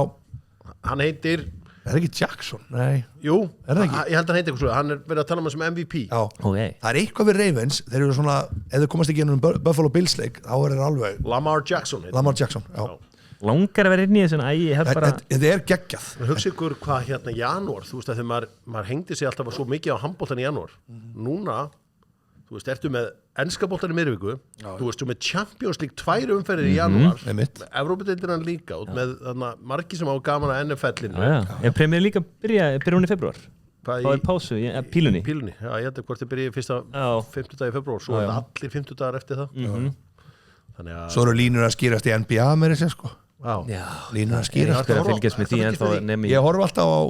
Hann heitir, er það ekki Jackson? Nei. jú, Er það ekki? ég held að hann heitir eitthvað svo, hann er verið að tala um hann sem MVP. Já, Ok. það er eitthvað við Ravens, þeir eru svona, ef þeir komast ekki inn Buffalo Bills leik, þá er þeir alveg Lamar Jackson heitir. Lamar Jackson, já. Langar að vera inn í þessu, ég hef bara... Þetta er geggjað. Hugsa ykkur hvað janúar, þú veist að þegar maður hengdi sig alltaf svo mikið á handboltan í janúar. Núna, þú veist, ertu með enska boltan í miðviku, þú veist, þú með Champions League 2 umferðir í janúar, Einmitt. Evrópudeildina líka, út með margir sem á gaman að NFL-inu. Ég Premier líka byrja hún í februar. Hvað Þá er pásu, pílunni. Pílunni, já, ég held að hvort þið byrja fyrsta Já. 50 dag í februar, svo er það allir 50 dagar eftir það. Þannig að, Svo eru línur að skýrast í NBA með þessi sko. já, Já. Línur að skýrast. Ég er að fylgjast með því en þá nefnir Ég horf alltaf á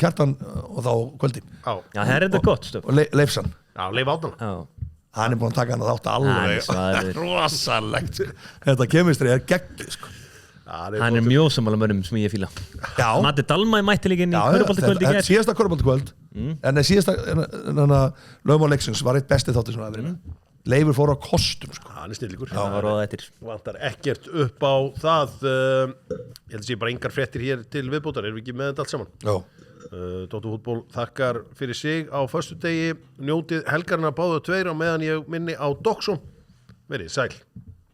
Kjartan og þá kvöldin já, Já, það er þetta gott stöf. og Leifsan, já, leif átana. Já. hann er búin að taka hann að þátt Hann er alveg svaður. rosalegt. Þetta kemistri er geggið sko. Hann er mjög sammála mörgum sem ég fíla. Já. Matti Dalmæ mætti líka inn í Já, Köruboltakvöldi í þetta er gær. síðasta Köruboltakvöld en síðasta lögmál leiksins var eitt bestið þáttur sem það verið með. Leifur fór á kostum sko. Hann er snillíkur. Það var róða eftir. Vantar ekkert upp á það. Ég held að sé bara engar fréttir hér til viðbótar, erum við ekki með þetta allt saman? Já. Dóttur Fútból þakkar fyrir sig á föstudegi, njótið helgarna báðu tveir á meðan ég minni á Dog Zone. Verið sæl.